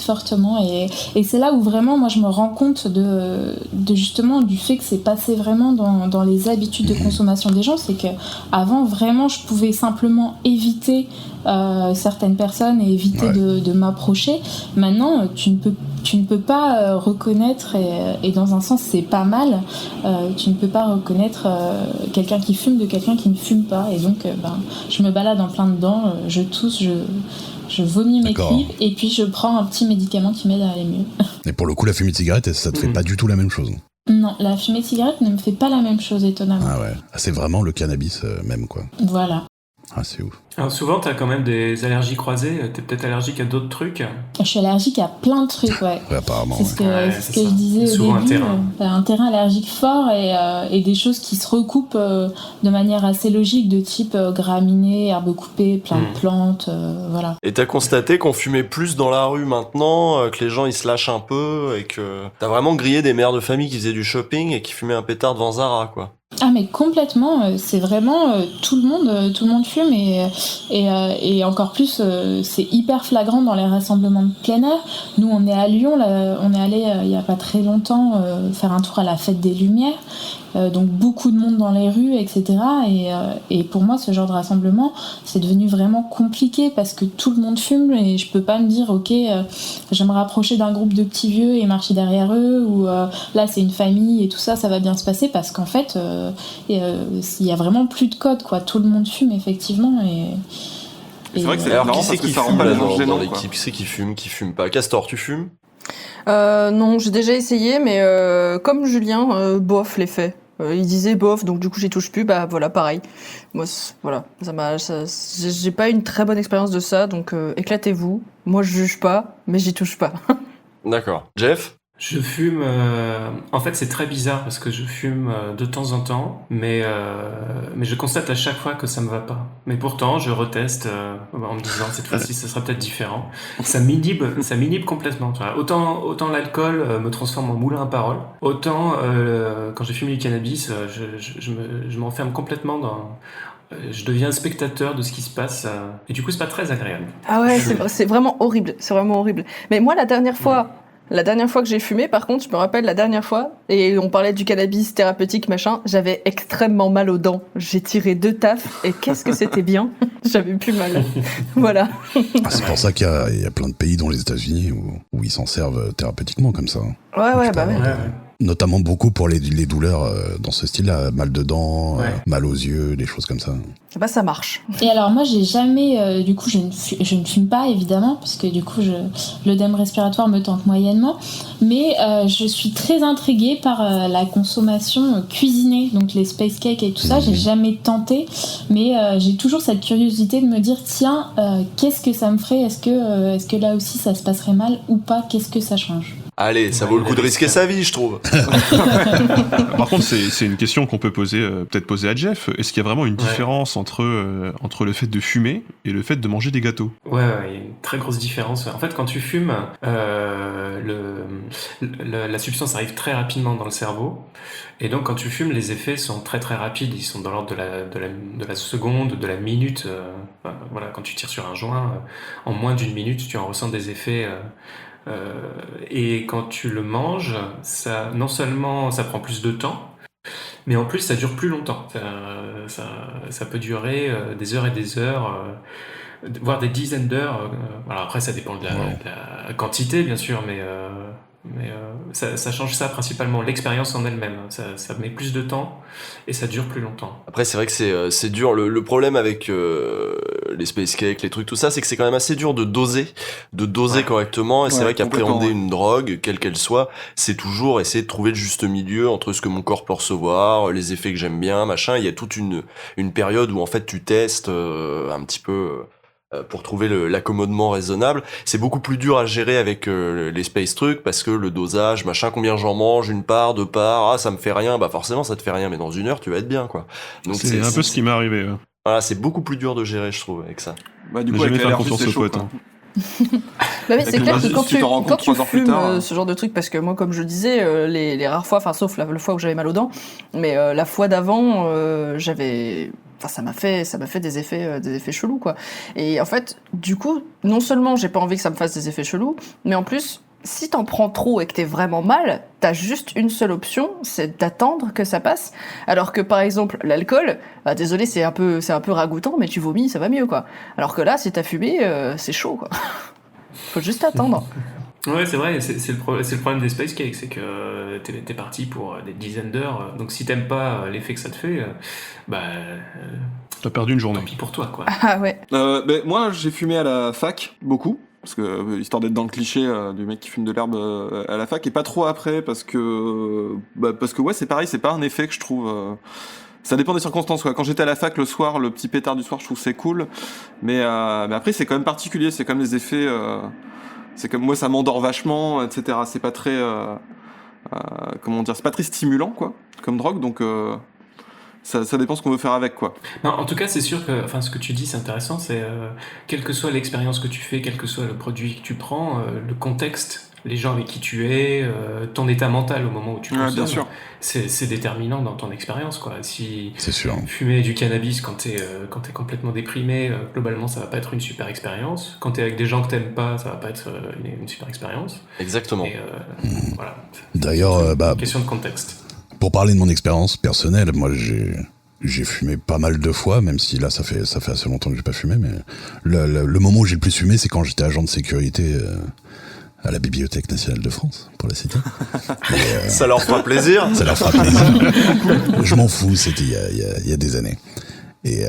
fortement et c'est là où vraiment moi je me rends compte de justement du fait que c'est passé vraiment dans les habitudes de consommation des gens. C'est que avant vraiment je pouvais simplement éviter certaines personnes et éviter de m'approcher. Maintenant tu ne peux pas reconnaître et dans un sens c'est pas mal, tu ne peux pas reconnaître quelqu'un qui fume de quelqu'un qui ne fume pas, et donc je me balade en plein dedans, je tousse, je vomis mes tripes et puis je prends un petit médicament qui m'aide à aller mieux. Et pour le coup, la fumée de cigarette, ça te fait pas du tout la même chose. Non, la fumée de cigarette ne me fait pas la même chose, étonnamment. Ah ouais, c'est vraiment le cannabis même, quoi. Voilà. Ah, c'est ouf. Alors souvent, t'as quand même des allergies croisées. T'es peut-être allergique à d'autres trucs. Je suis allergique à plein de trucs, ouais. Ouais, apparemment. C'est ce que je disais au début. Un terrain allergique fort et des choses qui se recoupent de manière assez logique, de type graminées, herbes coupées, plein de plantes, voilà. Et t'as constaté qu'on fumait plus dans la rue maintenant, que les gens ils se lâchent un peu et que t'as vraiment grillé des mères de famille qui faisaient du shopping et qui fumaient un pétard devant Zara, quoi. Ah mais complètement, c'est vraiment tout le monde fume et encore plus c'est hyper flagrant dans les rassemblements de plein air. Nous on est à Lyon, là, on est allé il y a pas très longtemps faire un tour à la fête des Lumières, donc beaucoup de monde dans les rues, etc. Et pour moi ce genre de rassemblement c'est devenu vraiment compliqué parce que tout le monde fume et je peux pas me dire ok je vais me rapprocher d'un groupe de petits vieux et marcher derrière eux, ou là c'est une famille et tout ça va bien se passer, parce qu'en fait il y a vraiment plus de code, quoi. Tout le monde fume effectivement et c'est vrai que c'est alors marrant qui c'est parce que qui ça rend fume pas là les gens dans gênants, quoi. l'équipe? Qui c'est qui fume pas? Castor, tu fumes? Non, j'ai déjà essayé, mais comme Julien, bof l'effet. Il disait bof, donc du coup j'y touche plus. Bah voilà, pareil. Moi, voilà, j'ai pas une très bonne expérience de ça, donc éclatez-vous. Moi, je juge pas, mais j'y touche pas. D'accord. Jeff? Je fume. En fait, c'est très bizarre parce que je fume de temps en temps, mais je constate à chaque fois que ça me va pas. Mais pourtant, je reteste en me disant cette fois-ci, ça sera peut-être différent. Ça m'inhibe complètement. Tu vois. Autant l'alcool me transforme en moulin à paroles, autant quand je fume du cannabis, je m'enferme complètement dans. Je deviens spectateur de ce qui se passe et du coup, c'est pas très agréable. Ah ouais, c'est vraiment horrible. C'est vraiment horrible. Mais moi, la dernière fois que j'ai fumé, par contre, je me rappelle la dernière fois, et on parlait du cannabis thérapeutique, machin, j'avais extrêmement mal aux dents. J'ai tiré 2 tafs, et qu'est-ce que c'était bien. J'avais plus mal. Voilà. Ah, c'est pour ça qu'il y a plein de pays, dont les États-Unis, où ils s'en servent thérapeutiquement comme ça. Ouais, bah ouais. Notamment beaucoup pour les douleurs dans ce style-là, mal de dents, mal aux yeux, des choses comme ça. Bah ça marche. Et alors moi j'ai jamais, du coup je ne fume pas évidemment, parce que du coup l'œdème respiratoire me tente moyennement, mais je suis très intriguée par la consommation cuisinée, donc les space cakes et tout ça, j'ai jamais tenté, mais j'ai toujours cette curiosité de me dire tiens, qu'est-ce que ça me ferait, est-ce que là aussi ça se passerait mal ou pas, qu'est-ce que ça change? Allez, ça vaut le coup de risquer sa vie, je trouve. Par contre, c'est une question qu'on peut peut-être poser à Jeff. Est-ce qu'il y a vraiment une différence entre le fait de fumer et le fait de manger des gâteaux? Ouais, il y a une très grosse différence. En fait, quand tu fumes, la substance arrive très rapidement dans le cerveau. Et donc, quand tu fumes, les effets sont très très rapides. Ils sont dans l'ordre de la seconde, de la minute. Voilà, quand tu tires sur un joint, en moins d'une minute, tu en ressens des effets. Et quand tu le manges, ça, non seulement ça prend plus de temps, mais en plus ça dure plus longtemps. Ça peut durer des heures et des heures, voire des dizaines d'heures. Alors après ça dépend de la quantité bien sûr, mais ça change ça principalement, l'expérience en elle-même. Ça met plus de temps et ça dure plus longtemps. Après, c'est vrai que c'est dur. Le problème avec les space cakes, les trucs, tout ça, c'est que c'est quand même assez dur de doser correctement. Et c'est vrai qu'appréhender une drogue, quelle qu'elle soit, c'est toujours essayer de trouver le juste milieu entre ce que mon corps peut recevoir, les effets que j'aime bien, machin. Il y a toute une période où en fait tu testes un petit peu pour trouver l'accommodement raisonnable. C'est beaucoup plus dur à gérer avec les space trucs parce que le dosage, machin, combien j'en mange, une part, deux parts, ça me fait rien, bah forcément ça te fait rien, mais dans une heure tu vas être bien, quoi. Donc c'est un peu ce qui m'est arrivé. Voilà, c'est beaucoup plus dur de gérer, je trouve, avec ça. Bah du coup, avec faire l'allergie, confiance c'est aux chaud, potes. quoi. Bah oui, c'est clair que quand tu fumes ce genre de truc, parce que moi, comme je disais, les rares fois, enfin sauf la fois où j'avais mal aux dents, mais la fois d'avant, ça m'a fait des effets chelous, quoi. Et en fait, du coup, non seulement j'ai pas envie que ça me fasse des effets chelous, mais en plus, si t'en prends trop et que t'es vraiment mal, t'as juste une seule option, c'est d'attendre que ça passe. Alors que par exemple, l'alcool, désolé, c'est un peu ragoûtant, mais tu vomis, ça va mieux, quoi. Alors que là, si t'as fumé, c'est chaud, quoi. Faut juste attendre. Ouais, c'est vrai, c'est le problème des space cakes, c'est que t'es parti pour des dizaines d'heures, donc si t'aimes pas l'effet que ça te fait, t'as perdu une journée. Tant pis pour toi, quoi. Ah ouais. Moi, j'ai fumé à la fac, beaucoup. Parce que, histoire d'être dans le cliché du mec qui fume de l'herbe à la fac, et pas trop après, parce que ouais, c'est pareil, c'est pas un effet que je trouve... Ça dépend des circonstances, quoi. Quand j'étais à la fac le soir, le petit pétard du soir, je trouve c'est cool. Mais après, c'est quand même particulier, c'est comme les effets... c'est comme moi, ça m'endort vachement, etc. C'est pas très... comment dire, c'est pas très stimulant, quoi, comme drogue, donc... Ça dépend ce qu'on veut faire avec, quoi. Non, en tout cas, c'est sûr que, ce que tu dis, c'est intéressant. C'est quelle que soit l'expérience que tu fais, quel que soit le produit que tu prends, le contexte, les gens avec qui tu es, ton état mental au moment où tu consommes, bien sûr. C'est déterminant dans ton expérience, quoi. Si C'est sûr. fumer du cannabis quand t'es complètement déprimé, globalement, ça va pas être une super expérience. Quand t'es avec des gens que t'aimes pas, ça va pas être une super expérience. Exactement. Et, voilà. D'ailleurs, Une question de contexte. pour parler de mon expérience personnelle, moi j'ai fumé pas mal de fois, même si là ça fait assez longtemps que j'ai pas fumé, mais le moment où j'ai le plus fumé, c'est quand j'étais agent de sécurité à la Bibliothèque nationale de France, pour la citer. Ça leur fera plaisir. Ça leur fera plaisir. Je m'en fous, c'était il y a des années. Et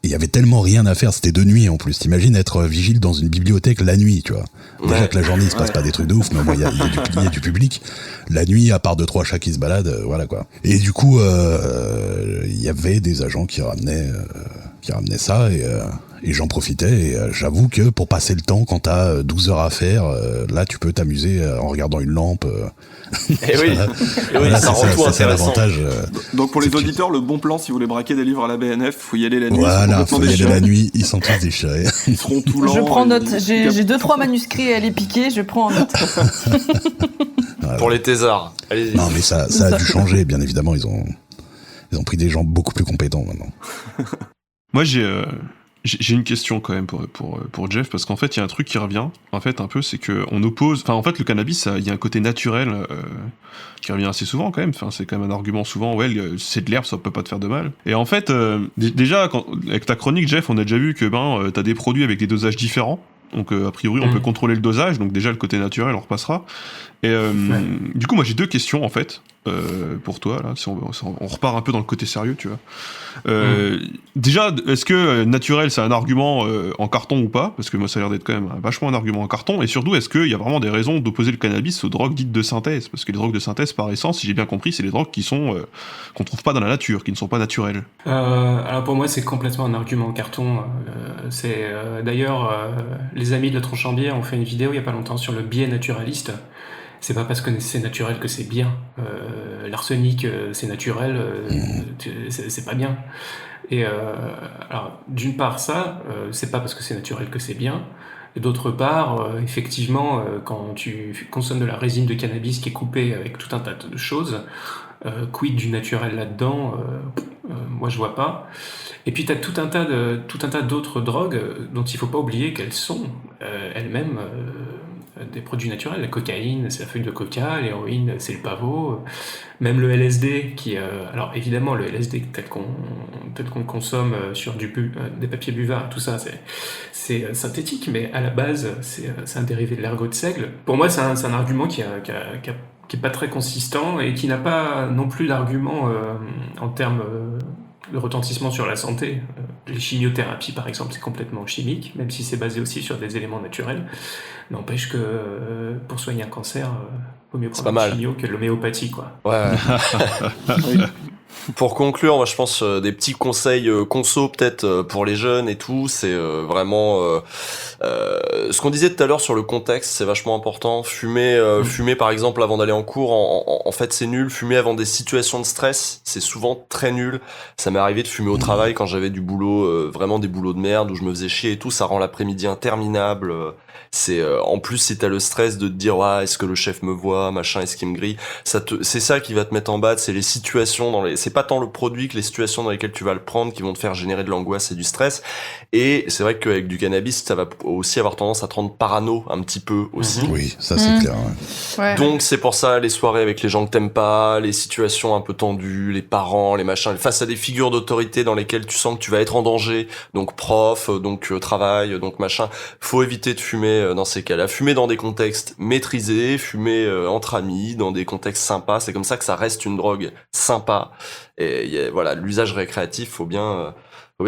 il y avait tellement rien à faire, c'était de nuit en plus. T'imagines être vigile dans une bibliothèque la nuit, tu vois. Déjà que la journée il se passe pas des trucs de ouf, mais moi il y a du public. La nuit, à part 2-3 chats qui se baladent, voilà quoi. Et du coup, il y avait des agents qui ramenaient ça et j'en profitais. Et j'avoue que pour passer le temps, quand t'as 12 heures à faire, là tu peux t'amuser en regardant une lampe. Et oui, Voilà, ça rend tout c'est intéressant. l'avantage. Donc pour les auditeurs, le bon plan, si vous voulez braquer des livres à la BNF, faut y aller la nuit. Voilà, faut y aller déchirés. la nuit, ils sont tous déchirés. Ils seront tout lents. Je prends note. et- J'ai 2-3 manuscrits à aller piquer, je prends en note. Voilà. Pour les thésards. Allez-y. Non, mais ça a dû changer, bien évidemment. Ils ont pris des gens beaucoup plus compétents maintenant. Moi, j'ai une question quand même pour Jeff, parce qu'en fait, il y a un truc qui revient, en fait, un peu, c'est que on oppose... Enfin, en fait, le cannabis, il y a un côté naturel qui revient assez souvent, quand même. Enfin, c'est quand même un argument souvent, ouais, c'est de l'herbe, ça peut pas te faire de mal. Et en fait, déjà, avec ta chronique, Jeff, on a déjà vu que t'as des produits avec des dosages différents. Donc, a priori, on peut contrôler le dosage, donc déjà, le côté naturel, on repassera. Et du coup, moi, j'ai deux questions, en fait, pour toi, là, si on repart un peu dans le côté sérieux, tu vois. Déjà, est-ce que naturel, c'est un argument en carton ou pas? Parce que moi, ça a l'air d'être quand même vachement un argument en carton. Et surtout, est-ce qu'il y a vraiment des raisons d'opposer le cannabis aux drogues dites de synthèse? Parce que les drogues de synthèse, par essence, si j'ai bien compris, c'est les drogues qui sont qu'on trouve pas dans la nature, qui ne sont pas naturelles. Alors pour moi, c'est complètement un argument en carton. D'ailleurs, les amis de la Tronche en Bière ont fait une vidéo il y a pas longtemps sur le biais naturaliste. C'est pas parce que c'est naturel que c'est bien. L'arsenic, c'est naturel, c'est pas bien. Et alors, d'une part, c'est pas parce que c'est naturel que c'est bien. Et d'autre part, effectivement, quand tu consommes de la résine de cannabis qui est coupée avec tout un tas de choses, quid du naturel là-dedans, moi je vois pas. Et puis t'as tout un tas d'autres drogues dont il faut pas oublier qu'elles sont elles-mêmes des produits naturels. La cocaïne, c'est la feuille de coca, l'héroïne, c'est le pavot, même le LSD qui... alors évidemment, le LSD tel qu'on le consomme sur des papiers buvards, tout ça, c'est synthétique, mais à la base, c'est un dérivé de l'ergot de seigle. Pour moi, c'est un argument qui a qui est pas très consistant et qui n'a pas non plus d'argument en termes de retentissement sur la santé. Les chimiothérapies, par exemple, c'est complètement chimique, même si c'est basé aussi sur des éléments naturels. N'empêche que pour soigner un cancer, vaut mieux prendre la chimio que l'homéopathie, quoi. Ouais. Oui. Pour conclure, moi je pense des petits conseils conso peut-être pour les jeunes et tout, c'est vraiment ce qu'on disait tout à l'heure sur le contexte, c'est vachement important. Fumer par exemple avant d'aller en cours, en fait c'est nul. Fumer avant des situations de stress, c'est souvent très nul. Ça m'est arrivé de fumer au travail quand j'avais du boulot, vraiment des boulots de merde où je me faisais chier et tout, ça rend l'après-midi interminable. C'est en plus si t'as le stress de te dire est-ce que le chef me voit, machin, est-ce qu'il me grille, c'est ça qui va te mettre en bas, c'est les situations c'est pas tant le produit que les situations dans lesquelles tu vas le prendre qui vont te faire générer de l'angoisse et du stress. Et c'est vrai qu'avec du cannabis, ça va aussi avoir tendance à te rendre parano un petit peu aussi. Oui, ça c'est clair. Ouais. Donc c'est pour ça les soirées avec les gens que t'aimes pas, les situations un peu tendues, les parents, les machins, face à des figures d'autorité dans lesquelles tu sens que tu vas être en danger, donc prof, donc travail, donc machin, faut éviter de fumer dans ces cas-là. Fumer dans des contextes maîtrisés, fumer entre amis, dans des contextes sympas, c'est comme ça que ça reste une drogue sympa. Et voilà, l'usage récréatif, faut bien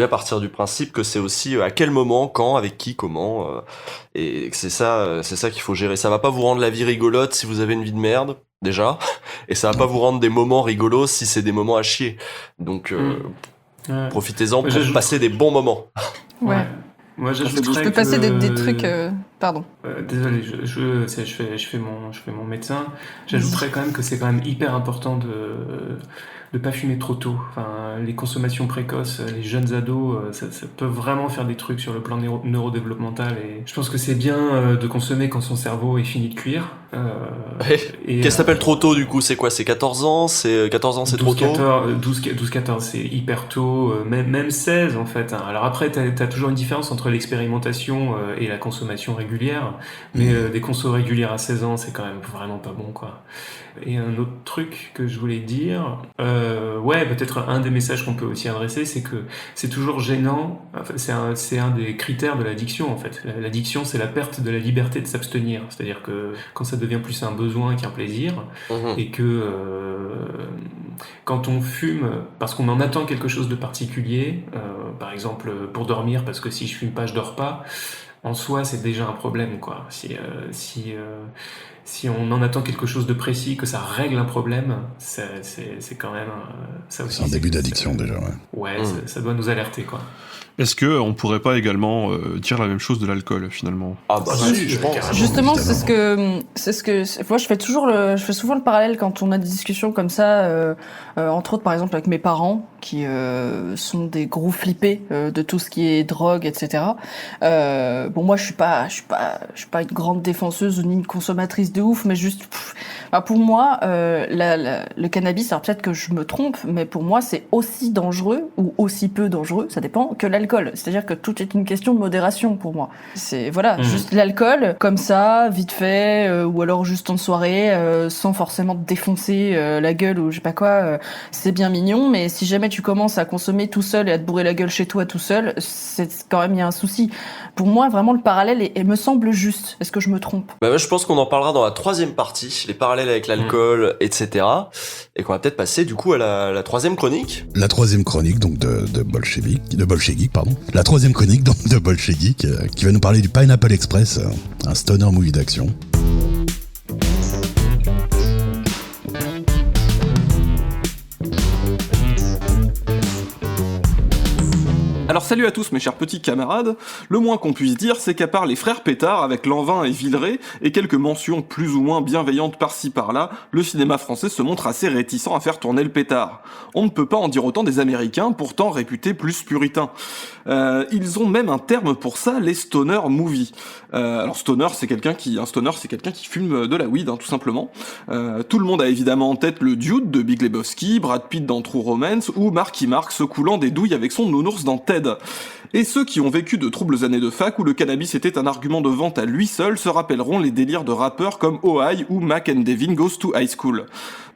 partir du principe que c'est aussi à quel moment, quand, avec qui, comment, et c'est ça qu'il faut gérer. Ça va pas vous rendre la vie rigolote si vous avez une vie de merde, déjà, et ça va pas vous rendre des moments rigolos si c'est des moments à chier. Donc, profitez-en pour passer des bons moments. Ouais. Moi, j'ajouterais je peux passer des trucs. Pardon. Désolé, je fais mon médecin. J'ajouterais quand même que c'est quand même hyper important de pas fumer trop tôt. Enfin, les consommations précoces, les jeunes ados, ça peut vraiment faire des trucs sur le plan neurodéveloppemental. Et je pense que c'est bien de consommer quand son cerveau est fini de cuire. Qu'est-ce que t'appelles trop tôt du coup? C'est quoi? C'est 14 ans? C'est 14 ans, c'est trop tôt? 12-14, c'est hyper tôt. Même 16 en fait. Alors après, t'as toujours une différence entre l'expérimentation et la consommation régulière. Mais des consos régulières à 16 ans, c'est quand même vraiment pas bon, quoi. Et un autre truc que je voulais dire, peut-être un des messages qu'on peut aussi adresser, c'est que c'est toujours gênant. Enfin, c'est un des critères de l'addiction en fait. L'addiction, c'est la perte de la liberté de s'abstenir. C'est-à-dire que quand ça devient plus un besoin qu'un plaisir, et que quand on fume parce qu'on en attend quelque chose de particulier, par exemple pour dormir, parce que si je fume pas, je dors pas. En soi, c'est déjà un problème, quoi. Si on en attend quelque chose de précis, que ça règle un problème, c'est quand même ça aussi. C'est un début d'addiction déjà, ouais. Ouais, ça doit nous alerter, quoi. Est-ce que on pourrait pas également dire la même chose de l'alcool finalement? Ah bah si, je pense. Justement, c'est ce que moi je fais souvent le parallèle quand on a des discussions comme ça, entre autres par exemple avec mes parents qui sont des gros flippés de tout ce qui est drogue, etc. Bon, moi je suis pas une grande défenseuse ni une consommatrice de ouf, mais juste pour moi le cannabis, alors peut-être que je me trompe, mais pour moi c'est aussi dangereux ou aussi peu dangereux, ça dépend, que l'alcool. C'est-à-dire que tout est une question de modération pour moi. C'est juste l'alcool comme ça, vite fait, ou alors juste en soirée, sans forcément te défoncer la gueule ou je sais pas quoi. C'est bien mignon, mais si jamais tu commences à consommer tout seul et à te bourrer la gueule chez toi tout seul, c'est quand même il y a un souci. Pour moi, vraiment le parallèle me semble juste. Est-ce que je me trompe? Bah je pense qu'on en parlera dans la troisième partie, les parallèles avec l'alcool, etc. Et qu'on va peut-être passer du coup à la troisième chronique. La troisième chronique donc de Bolchegeek, pardon. La troisième chronique donc de Bolchegeek qui va nous parler du Pineapple Express, un stoner movie d'action. Alors salut à tous mes chers petits camarades, le moins qu'on puisse dire c'est qu'à part les frères Pétard avec Lanvin et Villeray et quelques mentions plus ou moins bienveillantes par-ci par-là, le cinéma français se montre assez réticent à faire tourner le pétard. On ne peut pas en dire autant des Américains, pourtant réputés plus puritains. Ils ont même un terme pour ça, les stoner movies. Alors stoner c'est quelqu'un qui fume de la weed, tout simplement. Tout le monde a évidemment en tête le Dude de Big Lebowski, Brad Pitt dans True Romance ou Marky Mark se coulant des douilles avec son nounours dans Ted. Et ceux qui ont vécu de troubles années de fac où le cannabis était un argument de vente à lui seul se rappelleront les délires de rappeurs comme O.I. ou Mac and Devin Goes to High School.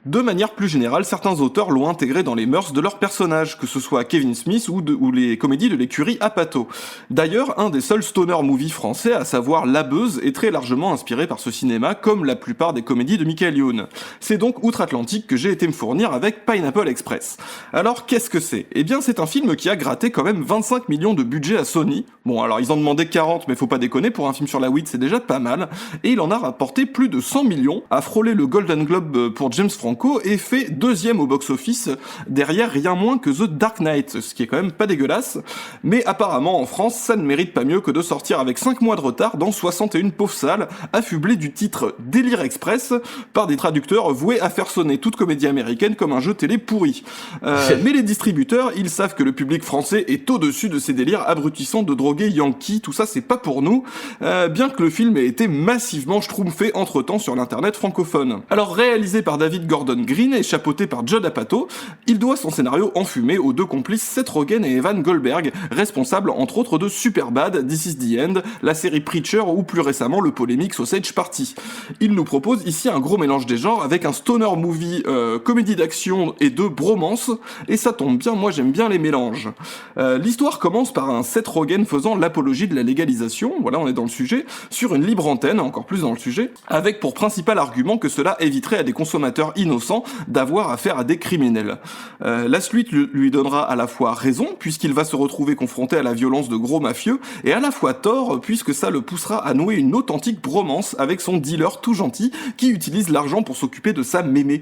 De manière plus générale, certains auteurs l'ont intégré dans les mœurs de leurs personnages, que ce soit Kevin Smith ou les comédies de l'écurie Apatow. D'ailleurs, un des seuls stoner movies français, à savoir La Beuse, est très largement inspiré par ce cinéma, comme la plupart des comédies de Michael Youn. C'est donc outre-Atlantique que j'ai été me fournir avec Pineapple Express. Alors, qu'est-ce que c'est ? Eh bien, c'est un film qui a gratté quand même 25 millions de budget à Sony. Bon, alors ils en demandaient 40, mais faut pas déconner, pour un film sur la weed, c'est déjà pas mal. Et il en a rapporté plus de 100 millions, a frôlé le Golden Globe pour James Franco et fait deuxième au box-office, derrière rien moins que The Dark Knight, ce qui est quand même pas dégueulasse. Mais apparemment, en France, ça ne mérite pas mieux que de sortir avec 5 mois de retard dans 61 pauvres salles, affublées du titre Délire Express, par des traducteurs voués à faire sonner toute comédie américaine comme un jeu télé pourri. Mais les distributeurs, ils savent que le public français est au-dessus de ces délires abrutissants de drogués yankees, tout ça c'est pas pour nous, bien que le film ait été massivement schtroumpfé entre-temps sur l'internet francophone. Alors réalisé par David Gordon Green et chapeauté par Judd Apatow, il doit son scénario en fumée aux deux complices Seth Rogen et Evan Goldberg, responsables entre autres de Superbad, This Is The End, la série Preacher ou plus récemment le polémique Sausage Party. Il nous propose ici un gros mélange des genres avec un stoner movie, comédie d'action et de bromance, et ça tombe bien, moi j'aime bien les mélanges. L'histoire commence par un Seth Rogen faisant l'apologie de la légalisation, voilà on est dans le sujet, sur une libre antenne, encore plus dans le sujet, avec pour principal argument que cela éviterait à des consommateurs innocents d'avoir affaire à des criminels. La suite lui donnera à la fois raison, puisqu'il va se retrouver confronté à la violence de gros mafieux, et à la fois tort, puisque ça le poussera à nouer une authentique bromance avec son dealer tout gentil, qui utilise l'argent pour s'occuper de sa mémé.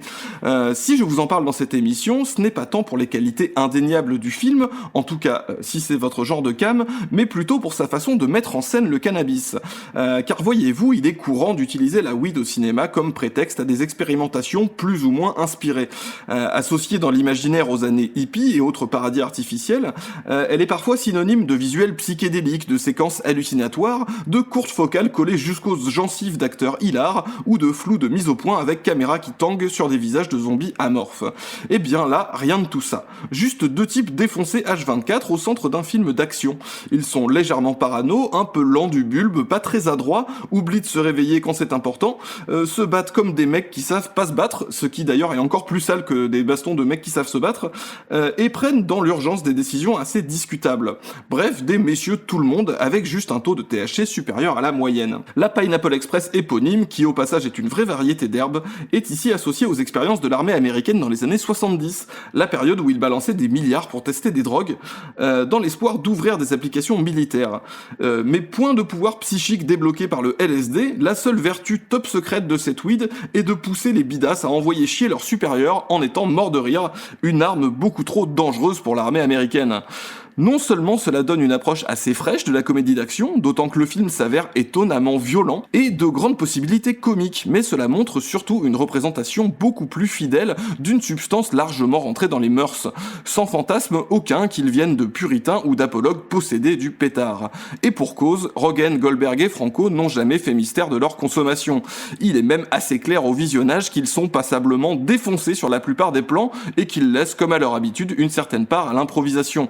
Si je vous en parle dans cette émission, ce n'est pas tant pour les qualités indéniables du film, en tout cas si c'est votre genre de cam, mais plutôt pour sa façon de mettre en scène le cannabis. Car voyez-vous, il est courant d'utiliser la weed au cinéma comme prétexte à des expérimentations plus ou moins inspirées. Associée dans l'imaginaire aux années hippies et autres paradis artificiels, elle est parfois synonyme de visuels psychédéliques, de séquences hallucinatoires, de courtes focales collées jusqu'aux gencives d'acteurs hilars ou de flou de mise au point avec caméra qui tangue sur des visages de zombies amorphes. Et bien là, rien de tout ça. Juste deux types défoncés H24 au centre d'un film d'action. Ils sont légèrement parano, un peu lents du bulbe, pas très adroits, oublient de se réveiller quand c'est important, se battent comme des mecs qui savent pas se battre, ce qui d'ailleurs est encore plus sale que des bastons de mecs qui savent se battre, et prennent dans l'urgence des décisions assez discutables. Bref, des messieurs de tout le monde avec juste un taux de THC supérieur à la moyenne. La Pineapple Express éponyme, qui au passage est une vraie variété d'herbes, est ici associée aux expériences de l'armée américaine dans les années 70, la période où ils balançaient des milliards pour tester des drogues, dans l'espoir d'ouvrir des applications militaires. Mais point de pouvoir psychique débloqué par le LSD, la seule vertu top secrète de cette weed est de pousser les bidasses à envoyer chier leurs supérieurs en étant morts de rire, une arme beaucoup trop dangereuse pour l'armée américaine. Non seulement cela donne une approche assez fraîche de la comédie d'action, d'autant que le film s'avère étonnamment violent et de grandes possibilités comiques, mais cela montre surtout une représentation beaucoup plus fidèle d'une substance largement rentrée dans les mœurs, sans fantasme aucun qu'ils viennent de puritains ou d'apologues possédés du pétard. Et pour cause, Rogen, Goldberg et Franco n'ont jamais fait mystère de leur consommation. Il est même assez clair au visionnage qu'ils sont passablement défoncés sur la plupart des plans et qu'ils laissent, comme à leur habitude, une certaine part à l'improvisation.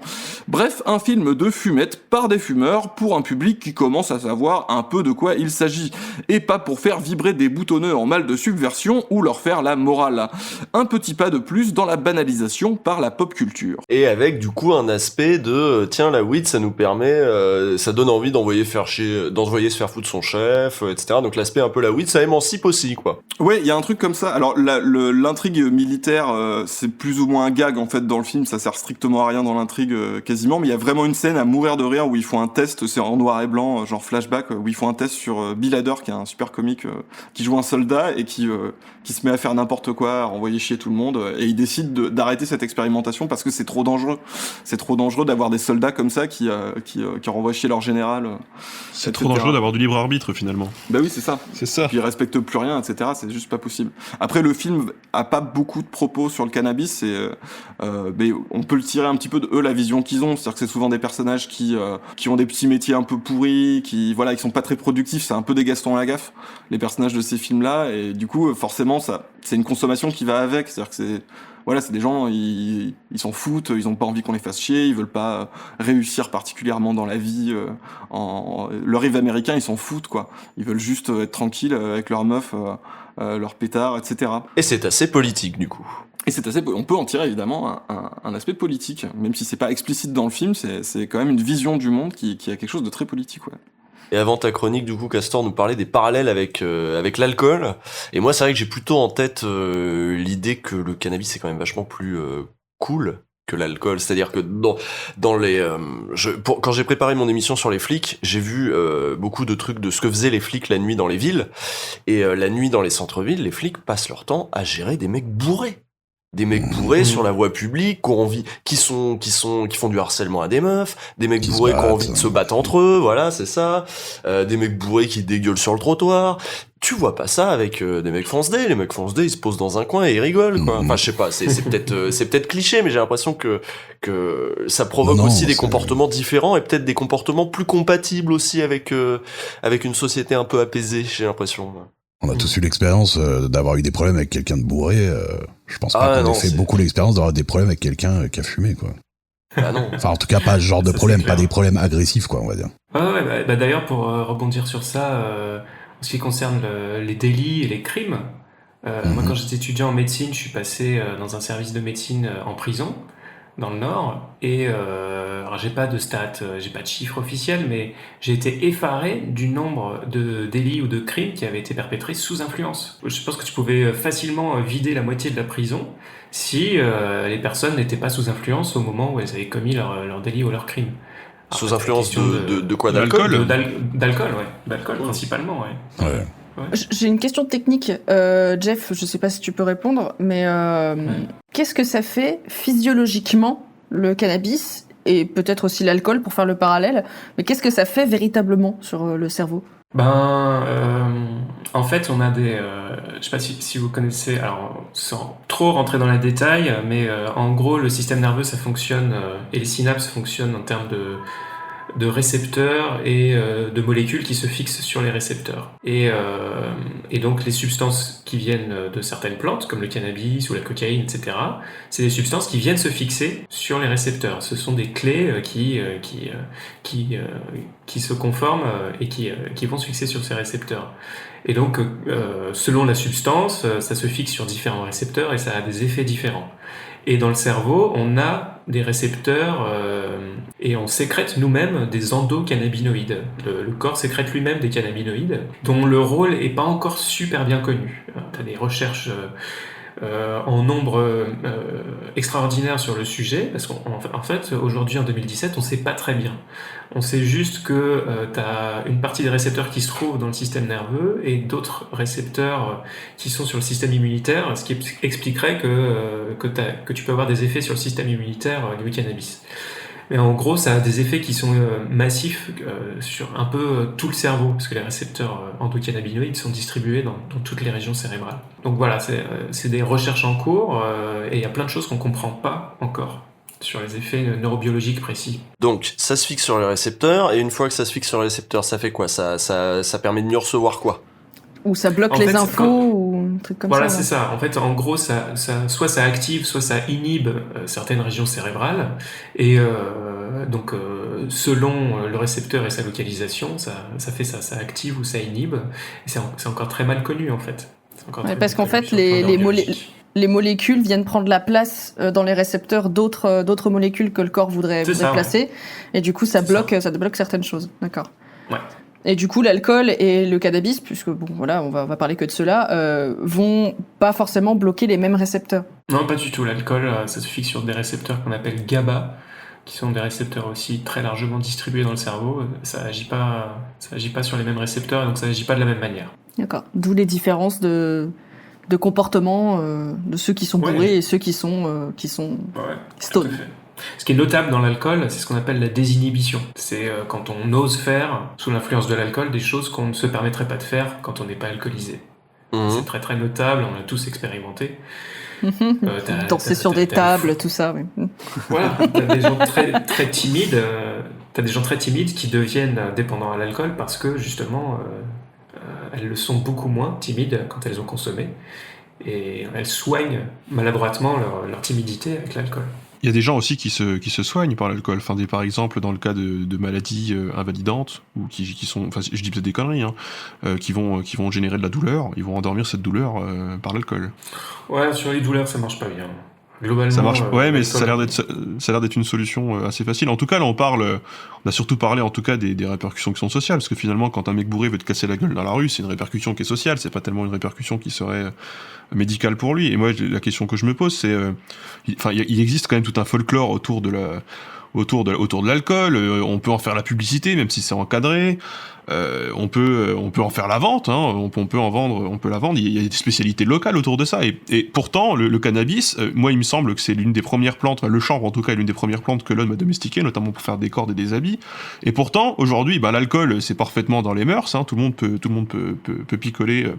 Bref, un film de fumette par des fumeurs pour un public qui commence à savoir un peu de quoi il s'agit, et pas pour faire vibrer des boutonneux en mal de subversion ou leur faire la morale. Un petit pas de plus dans la banalisation par la pop culture. Et avec du coup un aspect de tiens la weed ça nous permet, ça donne envie d'envoyer se faire foutre son chef, etc. Donc l'aspect un peu la weed ça émancipe aussi quoi. Ouais, il y a un truc comme ça. Alors l'intrigue militaire, c'est plus ou moins un gag en fait dans le film, ça sert strictement à rien dans l'intrigue quasiment, mais il y a vraiment une scène à mourir de rire où ils font un test, c'est en noir et blanc, genre flashback, où ils font un test sur Bill Hader, qui est un super comique, qui joue un soldat et qui se met à faire n'importe quoi, à renvoyer chier tout le monde, et il décide d'arrêter cette expérimentation parce que c'est trop dangereux. C'est trop dangereux d'avoir des soldats comme ça qui renvoient chier leur général. C'est trop dangereux d'avoir du libre arbitre finalement. Bah oui, c'est ça. C'est ça. Puis ils respectent plus rien, etc. C'est juste pas possible. Après, le film a pas beaucoup de propos sur le cannabis, mais on peut le tirer un petit peu de eux, la vision qu'ils ont. C'est-à-dire que c'est souvent des personnages qui ont des petits métiers un peu pourris, qui sont pas très productifs. C'est un peu des Gaston Lagaffe, les personnages de ces films-là, et du coup, forcément, c'est une consommation qui va avec. C'est-à-dire que voilà, c'est des gens, ils s'en foutent, ils ont pas envie qu'on les fasse chier, ils veulent pas réussir particulièrement dans la vie. Leur rêve américain, ils s'en foutent, quoi. Ils veulent juste être tranquilles avec leur meuf, leur pétard, etc. Et c'est assez politique, du coup. Et on peut en tirer évidemment un aspect politique, même si c'est pas explicite dans le film, c'est quand même une vision du monde qui a quelque chose de très politique, ouais. Et avant ta chronique, du coup, Castor nous parlait des parallèles avec l'alcool. Et moi, c'est vrai que j'ai plutôt en tête l'idée que le cannabis est quand même vachement plus cool que l'alcool. C'est-à-dire que dans les quand j'ai préparé mon émission sur les flics, j'ai vu beaucoup de trucs de ce que faisaient les flics la nuit dans les villes. Et la nuit dans les centres-villes, les flics passent leur temps à gérer des mecs bourrés. Des mecs bourrés sur la voie publique, qui font du harcèlement à des meufs, des mecs bourrés qui ont envie de se battre entre eux, voilà, c'est ça, des mecs bourrés qui dégueulent sur le trottoir. Tu vois pas ça avec des mecs fonce-dés. Les mecs fonce-dés, ils se posent dans un coin et ils rigolent, quoi. Enfin, je sais pas, c'est peut-être cliché, mais j'ai l'impression que ça provoque aussi des comportements différents et peut-être des comportements plus compatibles aussi avec une société un peu apaisée, j'ai l'impression. On a tous eu l'expérience d'avoir eu des problèmes avec quelqu'un de bourré. Je pense pas qu'on ait fait beaucoup l'expérience d'avoir des problèmes avec quelqu'un qui a fumé, quoi. Ah non. Enfin, en tout cas, pas ce genre de problème, pas des problèmes agressifs, quoi, on va dire. Ouais, bah d'ailleurs, pour rebondir sur ça, en ce qui concerne les délits et les crimes, moi, quand j'étais étudiant en médecine, je suis passé dans un service de médecine en prison, dans le Nord, et alors j'ai pas de stats, j'ai pas de chiffres officiels, mais j'ai été effaré du nombre de délits ou de crimes qui avaient été perpétrés sous influence. Je pense que tu pouvais facilement vider la moitié de la prison si les personnes n'étaient pas sous influence au moment où elles avaient commis leur délit ou leur crime. Sous influence de quoi, d'alcool? D'alcool, ouais. D'alcool, principalement, ouais. Ouais. J'ai une question technique, Jeff, je sais pas si tu peux répondre, mais qu'est-ce que ça fait physiologiquement, le cannabis, et peut-être aussi l'alcool pour faire le parallèle, mais qu'est-ce que ça fait véritablement sur le cerveau ? En fait, on a des... je sais pas si vous connaissez, alors sans trop rentrer dans les détails, mais en gros, le système nerveux, ça fonctionne, et les synapses fonctionnent en termes de récepteurs et de molécules qui se fixent sur les récepteurs. Et donc les substances qui viennent de certaines plantes, comme le cannabis ou la cocaïne, etc., c'est des substances qui viennent se fixer sur les récepteurs. Ce sont des clés qui se conforment et qui vont se fixer sur ces récepteurs. Et donc, selon la substance, ça se fixe sur différents récepteurs et ça a des effets différents. Et dans le cerveau, on a des récepteurs et on sécrète nous-mêmes des endocannabinoïdes. Le corps sécrète lui-même des cannabinoïdes dont le rôle n'est pas encore super bien connu. Tu as des recherches en nombre extraordinaire sur le sujet, parce qu'en fait, aujourd'hui, en 2017, on ne sait pas très bien. On sait juste que tu as une partie des récepteurs qui se trouvent dans le système nerveux et d'autres récepteurs qui sont sur le système immunitaire, ce qui expliquerait que tu peux avoir des effets sur le système immunitaire du cannabis. Mais en gros, ça a des effets qui sont massifs sur un peu tout le cerveau, parce que les récepteurs endocannabinoïdes sont distribués dans toutes les régions cérébrales. Donc voilà, c'est des recherches en cours, et il y a plein de choses qu'on ne comprend pas encore sur les effets neurobiologiques précis. Donc, ça se fixe sur les récepteurs, et une fois que ça se fixe sur les récepteurs, ça fait quoi ? Ça permet de mieux recevoir quoi ? Ou ça bloque les infos, ou un truc comme ça. Voilà, c'est ça. En fait, en gros, soit ça active, soit ça inhibe certaines régions cérébrales. Et donc, selon le récepteur et sa localisation, ça fait ça. Ça active ou ça inhibe. Et c'est encore très mal connu, en fait. Parce qu'en fait, les molécules viennent prendre la place dans les récepteurs d'autres molécules que le corps voudrait placer. Ouais. Et du coup, ça bloque certaines choses. D'accord. Ouais. Et du coup, l'alcool et le cannabis, puisque bon, voilà, on va parler que de cela, vont pas forcément bloquer les mêmes récepteurs. Non, pas du tout. L'alcool, ça se fixe sur des récepteurs qu'on appelle GABA, qui sont des récepteurs aussi très largement distribués dans le cerveau. Ça agit pas sur les mêmes récepteurs, donc ça agit pas de la même manière. D'accord. D'où les différences de comportement de ceux qui sont bourrés et ceux qui sont stone. Ce qui est notable dans l'alcool, c'est ce qu'on appelle la désinhibition. C'est quand on ose faire, sous l'influence de l'alcool, des choses qu'on ne se permettrait pas de faire quand on n'est pas alcoolisé. C'est très très notable, on l'a tous expérimenté. Danser sur des tables, tout ça. Oui. Voilà, t'as des gens très timides. T'as des gens très timides qui deviennent dépendants à l'alcool parce que justement, elles le sont beaucoup moins timides quand elles ont consommé. et elles soignent maladroitement leur timidité avec l'alcool. Il y a des gens aussi qui se soignent par l'alcool. Enfin, par exemple, dans le cas de maladies invalidantes, ou qui sont, enfin, je dis peut-être des conneries, qui vont générer de la douleur, ils vont endormir cette douleur par l'alcool. Ouais, sur les douleurs, ça marche pas bien. Globalement, Ça marche, ouais, mais l'alcool- ça a l'air d'être une solution assez facile. En tout cas, là, on a surtout parlé, en tout cas, des répercussions qui sont sociales, parce que finalement, quand un mec bourré veut te casser la gueule dans la rue, c'est une répercussion qui est sociale, c'est pas tellement une répercussion qui serait médicale pour lui. Et moi, la question que je me pose, c'est, il existe quand même tout un folklore autour de l'alcool. On peut en faire la publicité, même si c'est encadré. On peut en faire la vente, on peut en vendre, on peut la vendre. Il y a des spécialités locales autour de ça. Et pourtant, le cannabis, moi, il me semble que c'est l'une des premières plantes, le chanvre en tout cas, est l'une des premières plantes que l'homme a domestiquées, notamment pour faire des cordes et des habits. Et pourtant, aujourd'hui, l'alcool, c'est parfaitement dans les mœurs. Tout le monde peut picoler.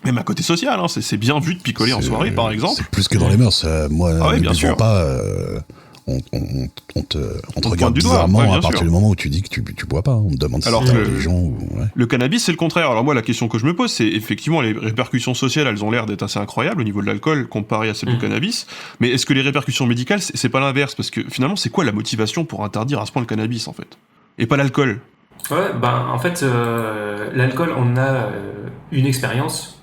Même à côté social, c'est bien vu de picoler en soirée, par exemple. C'est plus que dans les mœurs. Moi, oui, bien sûr. Pas. On te regarde bizarrement à partir du moment où tu dis que tu bois pas. On te demande si t'es religion. Le cannabis, c'est le contraire. Alors moi, la question que je me pose, c'est effectivement les répercussions sociales, elles ont l'air d'être assez incroyables au niveau de l'alcool comparé à celles du cannabis. Mais est-ce que les répercussions médicales, c'est pas l'inverse? Parce que finalement, c'est quoi la motivation pour interdire à ce point le cannabis, en fait? Et pas l'alcool? Ouais, en fait, l'alcool, on a une expérience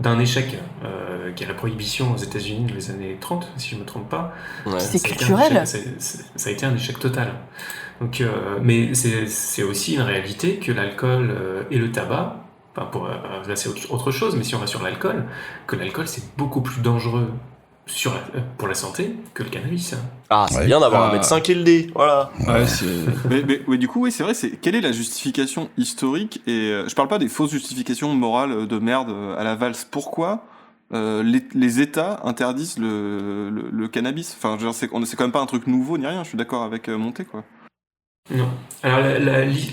d'un échec qui est la prohibition aux États-Unis dans les années 30, si je ne me trompe pas. Ouais. C'est Ça a été culturel. ça a été un échec total. Donc, mais c'est aussi une réalité que l'alcool et le tabac, là c'est autre chose, mais si on va sur l'alcool, que l'alcool c'est beaucoup plus dangereux pour la santé que le cannabis. Ah, c'est bien d'avoir un médecin qui le dit, voilà. Ouais, mais du coup, oui, c'est vrai, quelle est la justification historique? Et je parle pas des fausses justifications morales de merde à la valse. Pourquoi les États interdisent le cannabis? Enfin, je veux dire, c'est quand même pas un truc nouveau ni rien, je suis d'accord avec Monté, quoi. Non. Alors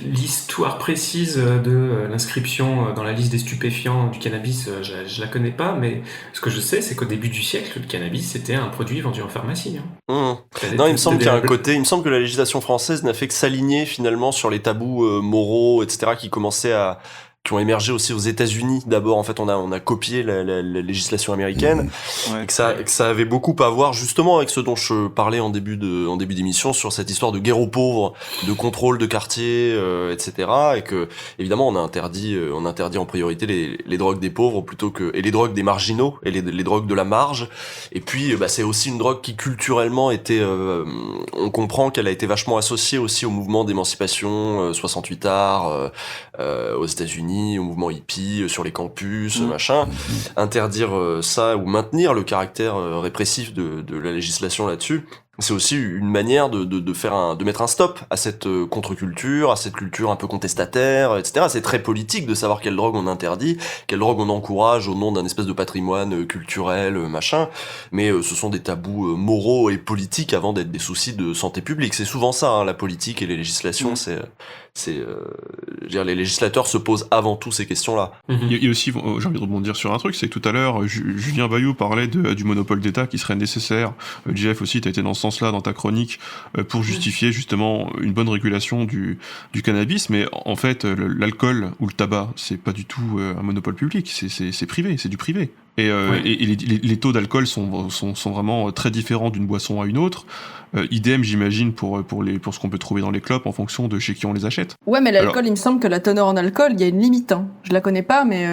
l'histoire précise de l'inscription dans la liste des stupéfiants du cannabis, je la connais pas, mais ce que je sais, c'est qu'au début du siècle, le cannabis c'était un produit vendu en pharmacie. Non, il me semble qu'il y a un côté, il me semble que la législation française n'a fait que s'aligner finalement sur les tabous moraux, etc., qui ont émergé aussi aux États-Unis. D'abord, en fait, on a copié la législation américaine, Ouais. et que ça avait beaucoup à voir justement avec ce dont je parlais en début d'émission sur cette histoire de guerre aux pauvres, de contrôle de quartier, etc. Et que évidemment, on interdit en priorité les drogues des pauvres et les drogues des marginaux et les drogues de la marge. Et puis, c'est aussi une drogue qui culturellement était, on comprend qu'elle a été vachement associée aussi au mouvement d'émancipation 68 art aux États-Unis, au mouvement hippie, sur les campus, machin. Interdire ça ou maintenir le caractère répressif de la législation là-dessus, c'est aussi une manière de mettre un stop à cette contre-culture, à cette culture un peu contestataire, etc. C'est très politique de savoir quelle drogue on interdit, quelle drogue on encourage au nom d'un espèce de patrimoine culturel, machin. Mais ce sont des tabous moraux et politiques avant d'être des soucis de santé publique. C'est souvent ça, la politique et les législations, je veux dire, les législateurs se posent avant tout ces questions-là. Il y a aussi, j'ai envie de rebondir sur un truc, c'est que tout à l'heure, Julien Bayou parlait du monopole d'État qui serait nécessaire. Jeff aussi, t'as été dans ce sens-là dans ta chronique pour justifier justement une bonne régulation du cannabis, mais en fait, l'alcool ou le tabac, c'est pas du tout un monopole public, c'est privé, c'est du privé. Et les taux d'alcool sont vraiment très différents d'une boisson à une autre. Idem, j'imagine, pour ce qu'on peut trouver dans les clopes en fonction de chez qui on les achète. Ouais, mais l'alcool, il me semble que la teneur en alcool, il y a une limite. Je la connais pas, mais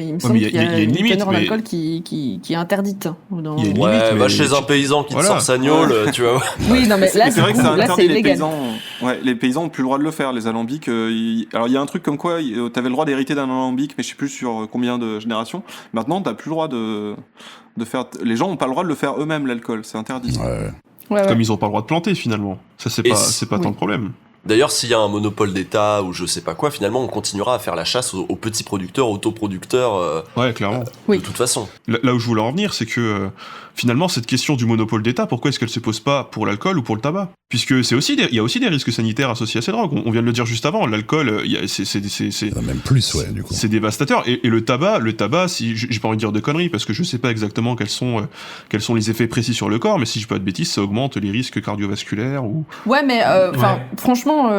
il me semble qu'il y a une limite, teneur en alcool qui est interdite. Il y a une Ouais, limite, va chez un paysan qui te sort sa gnôle, tu vois. Oui, non, mais là, c'est vrai que c'est là, interdit, c'est les illégal. paysans. Ouais, les paysans ont plus le droit de le faire, les alambics. Alors il y a un truc comme quoi t'avais le droit d'hériter d'un alambic, mais je sais plus sur combien de générations. Maintenant, t'as plus le droit de faire. Les gens ont pas le droit de le faire eux-mêmes, l'alcool, c'est interdit. Ouais. Comme ils ont pas le droit de planter finalement. Ça c'est pas tant le problème. D'ailleurs, s'il y a un monopole d'État ou je sais pas quoi, finalement, on continuera à faire la chasse aux petits producteurs, autoproducteurs. Ouais, clairement. De toute façon. Là où je voulais en venir, c'est que finalement, cette question du monopole d'État, pourquoi est-ce qu'elle se pose pas pour l'alcool ou pour le tabac? Puisque il y a aussi des risques sanitaires associés à ces drogues. On vient de le dire juste avant, l'alcool, c'est même plus, ouais, du coup. C'est dévastateur. Et le tabac, si j'ai pas envie de dire de conneries, parce que je sais pas exactement quels sont les effets précis sur le corps, mais si je dis pas de bêtises, ça augmente les risques cardiovasculaires ou. Ouais, mais franchement, franchement,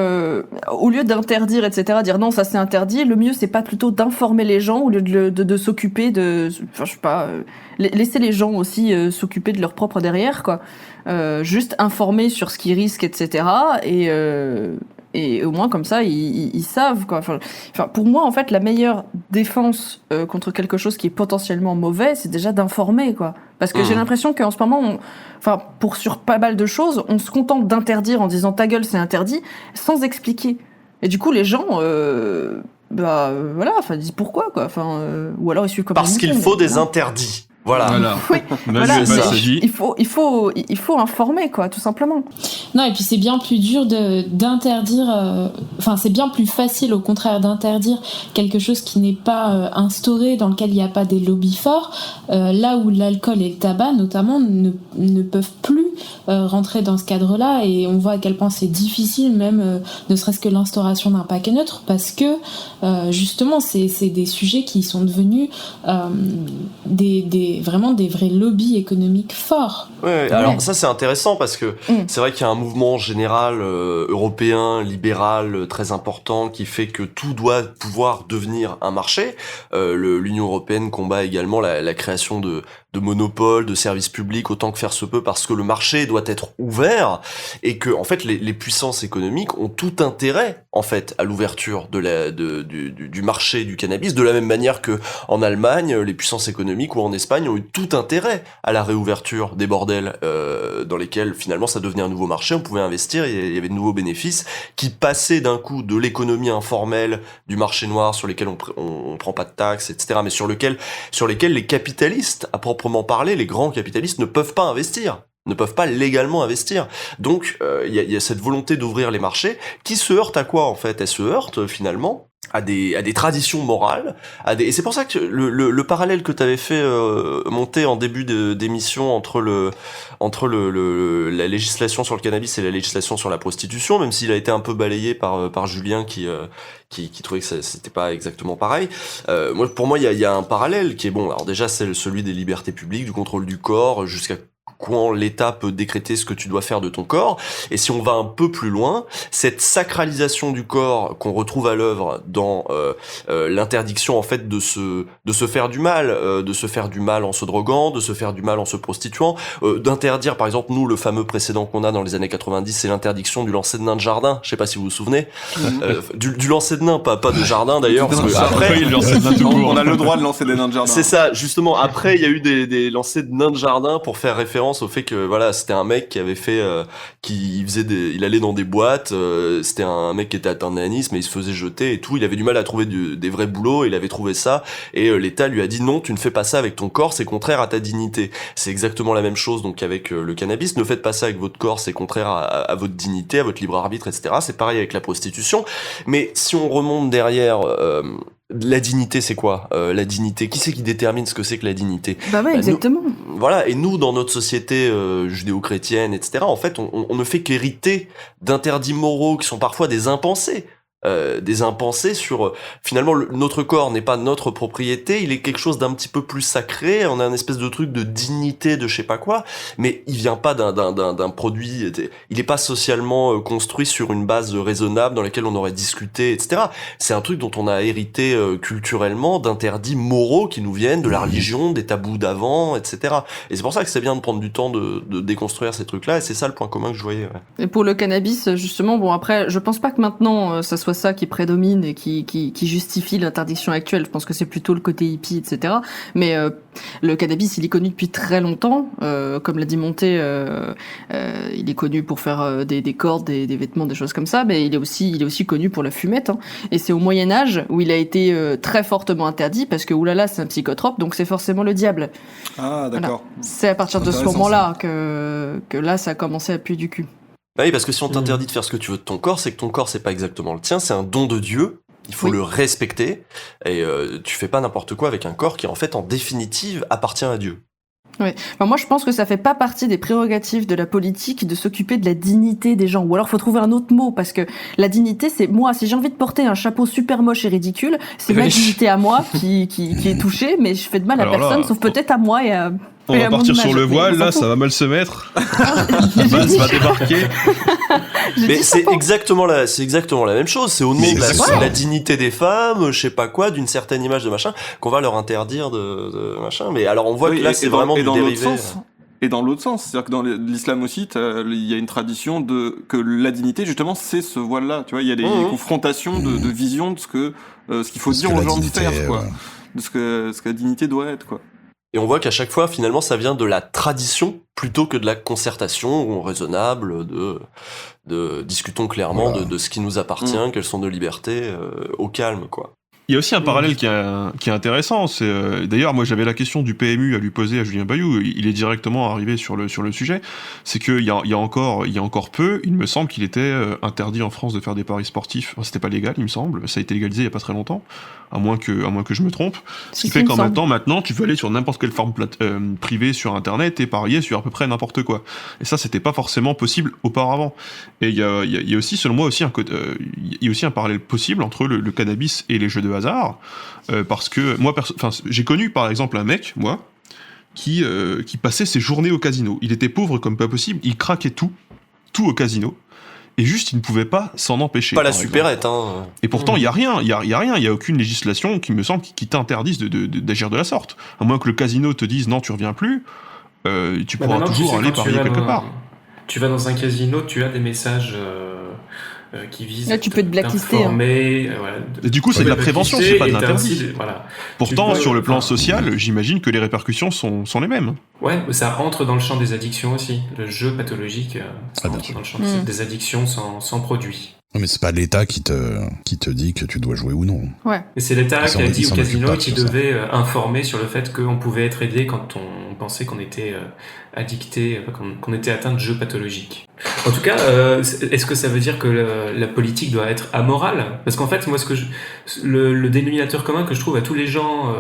au lieu d'interdire, etc., dire non, ça c'est interdit, le mieux c'est pas plutôt d'informer les gens au lieu de s'occuper de, enfin je sais pas, laisser les gens aussi s'occuper de leur propre derrière, quoi. Juste informer sur ce qu'ils risquent, etc. Et au moins comme ça ils savent, quoi. Enfin, pour moi en fait la meilleure défense contre quelque chose qui est potentiellement mauvais, c'est déjà d'informer, quoi. Parce que j'ai l'impression qu'en ce moment, sur pas mal de choses, on se contente d'interdire en disant ta gueule c'est interdit, sans expliquer. Et du coup les gens, disent pourquoi, quoi. Ou alors ils suivent comme parce qu'il faut des interdits. Voilà. Oui, voilà. Il Il faut informer, quoi, tout simplement. Non, et puis c'est bien plus dur d'interdire. C'est bien plus facile, au contraire, d'interdire quelque chose qui n'est pas instauré, dans lequel il n'y a pas des lobbies forts, là où l'alcool et le tabac, notamment, ne peuvent plus rentrer dans ce cadre-là, et on voit à quel point c'est difficile, même ne serait-ce que l'instauration d'un paquet neutre, parce que justement, c'est des sujets qui sont devenus vraiment des vrais lobbies économiques forts. Ouais, alors ça c'est intéressant parce que c'est vrai qu'il y a un mouvement général européen, libéral, très important qui fait que tout doit pouvoir devenir un marché. L'Union européenne combat également la création de monopoles, de services publics autant que faire se peut, parce que le marché doit être ouvert et que en fait les puissances économiques ont tout intérêt en fait à l'ouverture du marché du cannabis, de la même manière que en Allemagne les puissances économiques ou en Espagne ont eu tout intérêt à la réouverture des bordels dans lesquels finalement ça devenait un nouveau marché, on pouvait investir, il y avait de nouveaux bénéfices qui passaient d'un coup de l'économie informelle, du marché noir sur lesquels on prend pas de taxes, etc., mais sur lesquels les capitalistes à proprement parler, les grands capitalistes ne peuvent pas investir, ne peuvent pas légalement investir. Donc il y a cette volonté d'ouvrir les marchés qui se heurte à quoi en fait ? Elle se heurte finalement à des traditions morales, et c'est pour ça que le parallèle que tu avais fait monter en début d'émission entre la législation sur le cannabis et la législation sur la prostitution, même s'il a été un peu balayé par Julien qui trouvait que c'était pas exactement pareil. Pour moi, il y a un parallèle qui est bon. Alors déjà, c'est celui des libertés publiques, du contrôle du corps, jusqu'à quand l'État peut décréter ce que tu dois faire de ton corps. Et si on va un peu plus loin, cette sacralisation du corps qu'on retrouve à l'œuvre dans l'interdiction en fait de se faire du mal, en se droguant, de se faire du mal en se prostituant, d'interdire par exemple nous le fameux précédent qu'on a dans les années 90, c'est l'interdiction du lancer de nains de jardin. Je sais pas si vous vous souvenez, du lancer de nains, pas de jardin d'ailleurs. Parce que après, on a le droit de lancer des nains de jardin. C'est ça, justement. Après, il y a eu des lancers de nains de jardin pour faire référence au fait que voilà, c'était un mec qui avait fait il allait dans des boîtes, c'était un mec qui était atteint de nanisme et il se faisait jeter et tout, il avait du mal à trouver des vrais boulots, il avait trouvé ça et l'État lui a dit non, tu ne fais pas ça avec ton corps, c'est contraire à ta dignité. C'est exactement la même chose donc avec le cannabis, ne faites pas ça avec votre corps, c'est contraire à votre dignité, à votre libre arbitre, etc. C'est pareil avec la prostitution, mais si on remonte derrière la dignité, c'est quoi la dignité, qui c'est qui détermine ce que c'est que la dignité? Exactement. Voilà, et nous, dans notre société judéo-chrétienne, etc., en fait, on ne fait qu'hériter d'interdits moraux qui sont parfois des impensés. Sur finalement notre corps n'est pas notre propriété, il est quelque chose d'un petit peu plus sacré, on a un espèce de truc de dignité de je sais pas quoi, mais il vient pas d'un produit, il est pas socialement construit sur une base raisonnable dans laquelle on aurait discuté, etc. C'est un truc dont on a hérité culturellement d'interdits moraux qui nous viennent de la religion, des tabous d'avant, etc. Et c'est pour ça que c'est bien de prendre du temps de déconstruire ces trucs-là, et c'est ça le point commun que je voyais. Ouais. Et pour le cannabis, justement, bon après, je pense pas que maintenant ça soit ça qui prédomine et qui justifie l'interdiction actuelle. Je pense que c'est plutôt le côté hippie, etc. Mais le cannabis, il est connu depuis très longtemps. Comme l'a dit Monté, il est connu pour faire des cordes, des vêtements, des choses comme ça. Mais il est aussi connu pour la fumette. Hein. Et c'est au Moyen-Âge où il a été très fortement interdit parce que oulala, c'est un psychotrope, donc c'est forcément le diable. Ah, d'accord. Voilà. C'est à partir de ce moment-là que là, ça a commencé à puer du cul. Bah oui, parce que si on t'interdit de faire ce que tu veux de ton corps, c'est que ton corps, c'est pas exactement le tien, c'est un don de Dieu. Il faut le respecter. Et tu fais pas n'importe quoi avec un corps qui, en fait, en définitive, appartient à Dieu. Oui. Enfin, moi, je pense que ça fait pas partie des prérogatives de la politique de s'occuper de la dignité des gens. Ou alors, faut trouver un autre mot, parce que la dignité, c'est moi. Si j'ai envie de porter un chapeau super moche et ridicule, c'est ma dignité à moi qui est touchée, mais je fais de mal à personne, sauf peut-être à moi et à... On va partir sur le voile, là, ça va mal se mettre. Baz va débarquer. Mais c'est exactement la même chose. C'est au nom de la dignité des femmes, je sais pas quoi, d'une certaine image de machin, qu'on va leur interdire de machin. Mais alors on voit que là, c'est vraiment du dérivé. Et dans l'autre sens, c'est-à-dire que dans l'islam aussi, il y a une tradition que la dignité, justement, c'est ce voile-là. Tu vois, il y a des confrontations de vision de ce qu'il faut dire aux gens de faire, quoi. De ce que la dignité doit être, quoi. Et on voit qu'à chaque fois, finalement, ça vient de la tradition plutôt que de la concertation raisonnable de discutons clairement de ce qui nous appartient, quelles sont nos libertés, au calme, quoi. Il y a aussi un parallèle qui est intéressant. C'est d'ailleurs, moi j'avais la question du PMU à lui poser à Julien Bayou. Il est directement arrivé sur le sujet. C'est qu'il y a encore peu, il me semble qu'il était interdit en France de faire des paris sportifs. Enfin, c'était pas légal, il me semble. Ça a été légalisé il y a pas très longtemps, à moins que je me trompe. Ce qui fait qu'en même temps, maintenant, tu peux aller sur n'importe quelle forme privée sur Internet et parier sur à peu près n'importe quoi. Et ça, c'était pas forcément possible auparavant. Et il y a aussi, selon moi, il y a aussi un parallèle possible entre le cannabis et les jeux de hasard, parce que moi, j'ai connu par exemple un mec, moi, qui passait ses journées au casino. Il était pauvre comme pas possible, il craquait tout au casino, et juste il ne pouvait pas s'en empêcher. Pas la supérette, hein. Et pourtant, il y a rien, il y a aucune législation qui me semble qui t'interdise d'agir de la sorte. À moins que le casino te dise non, tu reviens plus, tu pourras toujours aller parier quelque part. Tu vas dans un casino, tu as des messages qui visent là, tu peux te blacklister. Et du coup, c'est de la prévention, c'est pas de l'interdit. Voilà. Pourtant, sur le plan social, j'imagine que les répercussions sont les mêmes. Ouais, ça rentre dans le champ des addictions aussi. Le jeu pathologique rentre dans le champ des addictions sans produit. Non, mais c'est pas l'État qui te dit que tu dois jouer ou non. Ouais. Et c'est l'État qui a dit au casino qu'il devait informer sur le fait qu'on pouvait être aidé quand on pensait qu'on était addicté, qu'on était atteint de jeux pathologiques. En tout cas, est-ce que ça veut dire que la politique doit être amorale ? Parce qu'en fait, moi, le dénominateur commun que je trouve à tous les gens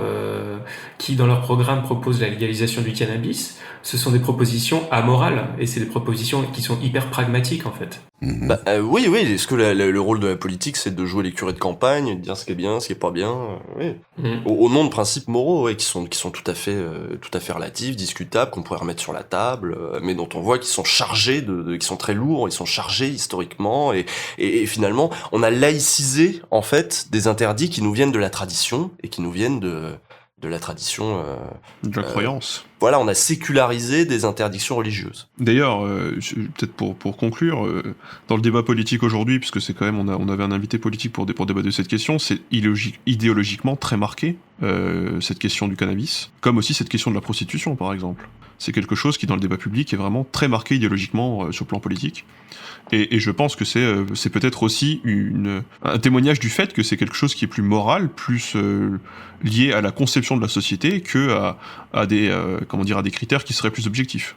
qui, dans leur programme, proposent la légalisation du cannabis, ce sont des propositions amorales, et c'est des propositions qui sont hyper pragmatiques, en fait. Oui, est-ce que le rôle de la politique, c'est de jouer les curés de campagne, de dire ce qui est bien, ce qui est pas bien, oui. Au nom de principes moraux, qui sont tout à fait relatifs, discutables, qu'on pourrait remettre sur la table, mais dont on voit qu'ils sont chargés qui sont très lourds, ils sont chargés historiquement, et finalement, on a laïcisé, en fait, des interdits qui nous viennent de la tradition, et qui nous viennent de la tradition... de la croyance. Voilà, on a sécularisé des interdictions religieuses. D'ailleurs, peut-être pour conclure, dans le débat politique aujourd'hui, puisque c'est quand même, on avait un invité politique pour débattre de cette question, c'est idéologiquement très marqué, cette question du cannabis, comme aussi cette question de la prostitution, par exemple. C'est quelque chose qui, dans le débat public, est vraiment très marqué idéologiquement sur le plan politique. Et je pense que c'est peut-être aussi un témoignage du fait que c'est quelque chose qui est plus moral, plus lié à la conception de la société que à des critères qui seraient plus objectifs.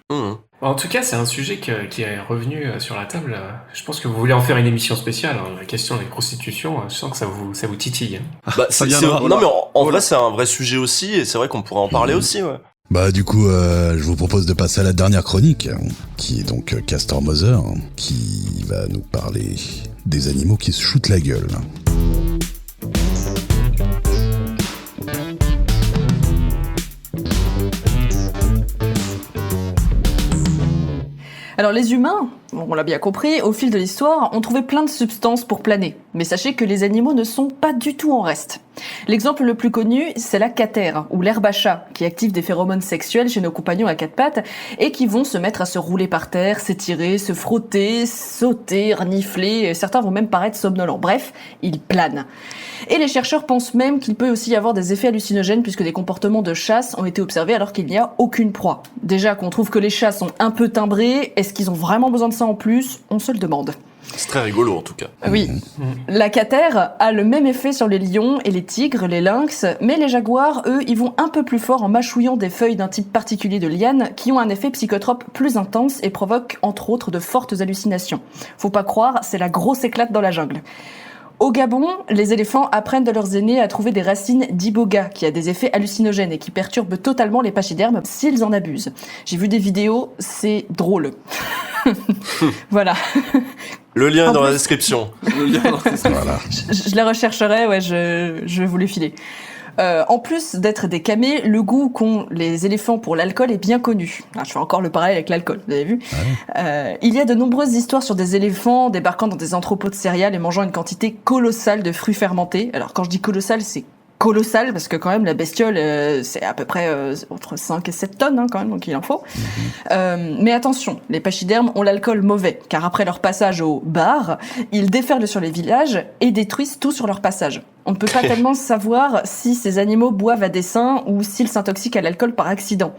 En tout cas, c'est un sujet qui est revenu sur la table. Je pense que vous voulez en faire une émission spéciale. La question des prostitutions, je sens que ça vous titille. Non, mais en vrai, c'est un vrai sujet aussi, et c'est vrai qu'on pourrait en parler aussi, ouais. Bah du coup, je vous propose de passer à la dernière chronique, qui est donc Castor Moser, qui va nous parler des animaux qui se shootent la gueule. Alors les humains, on l'a bien compris, au fil de l'histoire, ont trouvé plein de substances pour planer. Mais sachez que les animaux ne sont pas du tout en reste. L'exemple le plus connu, c'est la catère, ou l'herbe à chat, qui active des phéromones sexuels chez nos compagnons à quatre pattes, et qui vont se mettre à se rouler par terre, s'étirer, se frotter, sauter, renifler, et certains vont même paraître somnolents. Bref, ils planent. Et les chercheurs pensent même qu'il peut aussi y avoir des effets hallucinogènes puisque des comportements de chasse ont été observés alors qu'il n'y a aucune proie. Déjà qu'on trouve que les chats sont un peu timbrés, est-ce qu'ils ont vraiment besoin de ça en plus ? On se le demande. C'est très rigolo en tout cas. Oui. La catère a le même effet sur les lions et les tigres, les lynx, mais les jaguars, eux, ils vont un peu plus fort en mâchouillant des feuilles d'un type particulier de liane qui ont un effet psychotrope plus intense et provoquent entre autres de fortes hallucinations. Faut pas croire, c'est la grosse éclate dans la jungle. Au Gabon, les éléphants apprennent de leurs aînés à trouver des racines d'iboga, qui a des effets hallucinogènes et qui perturbent totalement les pachydermes s'ils en abusent. J'ai vu des vidéos, c'est drôle. Voilà. Le lien est dans la description. Voilà. Je les rechercherai, ouais, je vais vous les filer. En plus d'être des camés, le goût qu'ont les éléphants pour l'alcool est bien connu. Je fais encore le parallèle avec l'alcool, vous avez vu ? Il y a de nombreuses histoires sur des éléphants débarquant dans des entrepôts de céréales et mangeant une quantité colossale de fruits fermentés. Alors quand je dis colossal, c'est colossal parce que quand même la bestiole c'est à peu près entre 5 et 7 tonnes quand même, donc il en faut. Mais attention, les pachydermes ont l'alcool mauvais car après leur passage au bar, ils déferlent sur les villages et détruisent tout sur leur passage. On ne peut pas tellement savoir si ces animaux boivent à dessein ou s'ils s'intoxiquent à l'alcool par accident.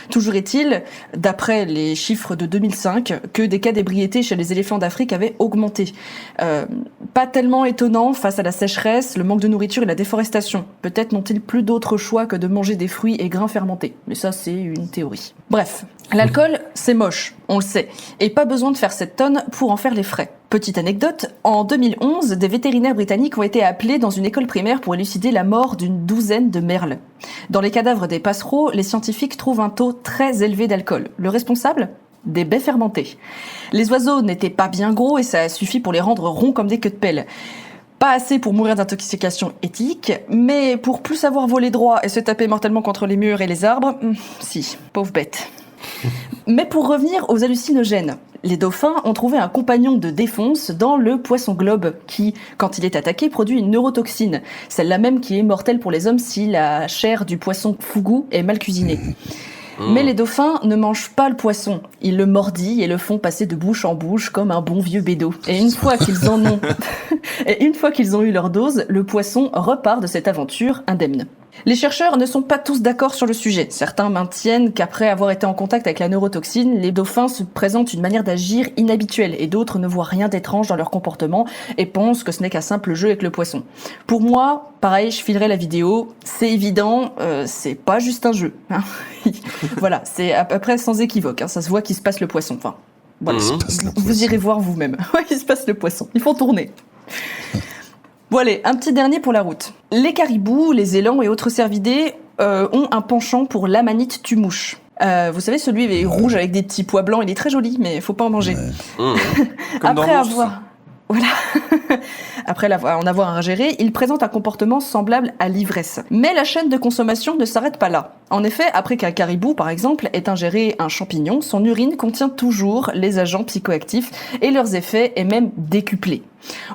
Toujours est-il, d'après les chiffres de 2005, que des cas d'ébriété chez les éléphants d'Afrique avaient augmenté. Pas tellement étonnant face à la sécheresse, le manque de nourriture et la déforestation. Peut-être n'ont-ils plus d'autre choix que de manger des fruits et grains fermentés. Mais ça, c'est une théorie. Bref, l'alcool, c'est moche, on le sait. Et pas besoin de faire 7 tonnes pour en faire les frais. Petite anecdote, en 2011, des vétérinaires britanniques ont été appelés dans une école primaire pour élucider la mort d'une douzaine de merles. Dans les cadavres des passereaux, les scientifiques trouvent un taux très élevé d'alcool. Le responsable ? Des baies fermentées. Les oiseaux n'étaient pas bien gros et ça a suffi pour les rendre ronds comme des queues de pelle. Pas assez pour mourir d'intoxication éthique, mais pour plus savoir voler droit et se taper mortellement contre les murs et les arbres, si, pauvre bête. Mais pour revenir aux hallucinogènes, les dauphins ont trouvé un compagnon de défonce dans le poisson globe qui, quand il est attaqué, produit une neurotoxine, celle-là même qui est mortelle pour les hommes si la chair du poisson fougou est mal cuisinée. Mais les dauphins ne mangent pas le poisson. Ils le mordillent et le font passer de bouche en bouche comme un bon vieux bédo. Et une fois qu'ils ont eu leur dose, le poisson repart de cette aventure indemne. Les chercheurs ne sont pas tous d'accord sur le sujet. Certains maintiennent qu'après avoir été en contact avec la neurotoxine, les dauphins se présentent une manière d'agir inhabituelle et d'autres ne voient rien d'étrange dans leur comportement et pensent que ce n'est qu'un simple jeu avec le poisson. Pour moi, pareil, je filerai la vidéo. C'est évident, c'est pas juste un jeu. Voilà, c'est à peu près sans équivoque. Ça se voit qu'il se passe le poisson. Enfin, voilà, vous irez voir vous-même. Ouais, il se passe le poisson. Il faut tourner. Bon allez, un petit dernier pour la route. Les caribous, les élans et autres cervidés ont un penchant pour l'amanite tue-mouche. Vous savez, celui est rouge avec des petits pois blancs, il est très joli, mais faut pas en manger. Après avoir... Voilà. Après en avoir ingéré, il présente un comportement semblable à l'ivresse. Mais la chaîne de consommation ne s'arrête pas là. En effet, après qu'un caribou, par exemple, ait ingéré un champignon, son urine contient toujours les agents psychoactifs et leurs effets est même décuplé.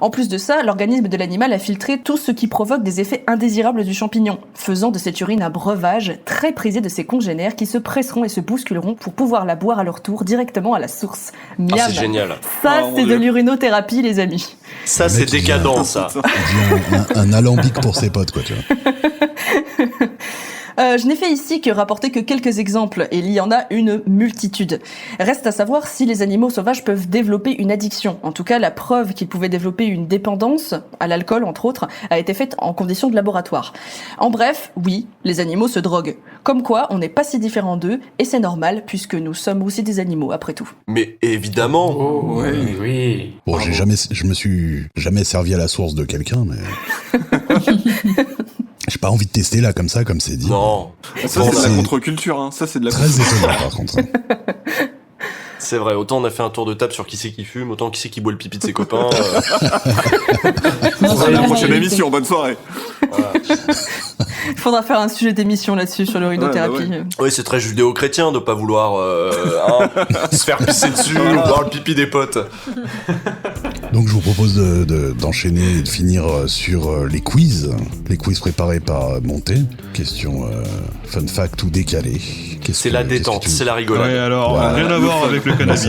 En plus de ça, l'organisme de l'animal a filtré tout ce qui provoque des effets indésirables du champignon, faisant de cette urine un breuvage très prisé de ses congénères qui se presseront et se bousculeront pour pouvoir la boire à leur tour directement à la source. Miam. Ah, c'est génial. Ça, c'est de l'urinothérapie, les amis. Ça, c'est décadent, ça. Il dit un alambic pour ses potes, quoi, tu vois. Je n'ai fait ici que rapporter que quelques exemples, et il y en a une multitude. Reste à savoir si les animaux sauvages peuvent développer une addiction. En tout cas, la preuve qu'ils pouvaient développer une dépendance à l'alcool, entre autres, a été faite en conditions de laboratoire. En bref, oui, les animaux se droguent. Comme quoi, on n'est pas si différents d'eux, et c'est normal, puisque nous sommes aussi des animaux, après tout. Mais évidemment. Oh, oui. Bon, je me suis jamais servi à la source de quelqu'un, mais... J'ai pas envie de tester là comme ça, comme c'est dit. Non. Ça, c'est de la contre-culture, hein. Ça, c'est de la très étonnant par contre. C'est vrai, autant on a fait un tour de table sur qui c'est qui fume, autant qui c'est qui boit le pipi de ses copains. À la prochaine émission, bonne soirée. Voilà. Il faudra faire un sujet d'émission là-dessus sur l'urinothérapie. Ouais. Oui, c'est très judéo-chrétien de pas vouloir se faire pisser dessus ou boire le pipi des potes. Donc je vous propose d'enchaîner et de finir sur les quiz préparés par Monté. Question fun fact ou décalé. C'est la détente, c'est la rigolade. Ouais, alors, Voilà. rien à voir avec le cannabis.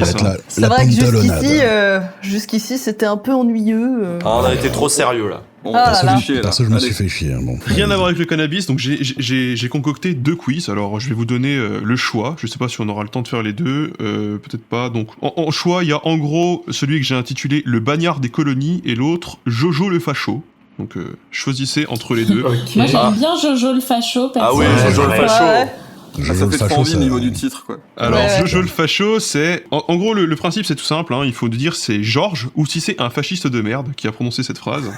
C'est vrai que jusqu'ici, c'était un peu ennuyeux. Ah, on a été trop sérieux là. Bon, Perso, je me suis fait chier. Bon. Rien à voir avec le cannabis, donc j'ai concocté 2 quiz. Alors je vais vous donner le choix. Je sais pas si on aura le temps de faire les deux, peut-être pas. Donc en choix, il y a en gros celui que j'ai intitulé Le bagnard des colonies et l'autre Jojo le facho. Donc choisissez entre les deux. Ok. Moi, j'aime bien Jojo le facho. Ah oui, Jojo le facho. Ça fait trop envie au niveau du titre, quoi. Alors, Ouais. Jojo le facho, c'est... En gros, le principe, c'est tout simple. Hein. Il faut dire c'est Georges ou si c'est un fasciste de merde qui a prononcé cette phrase.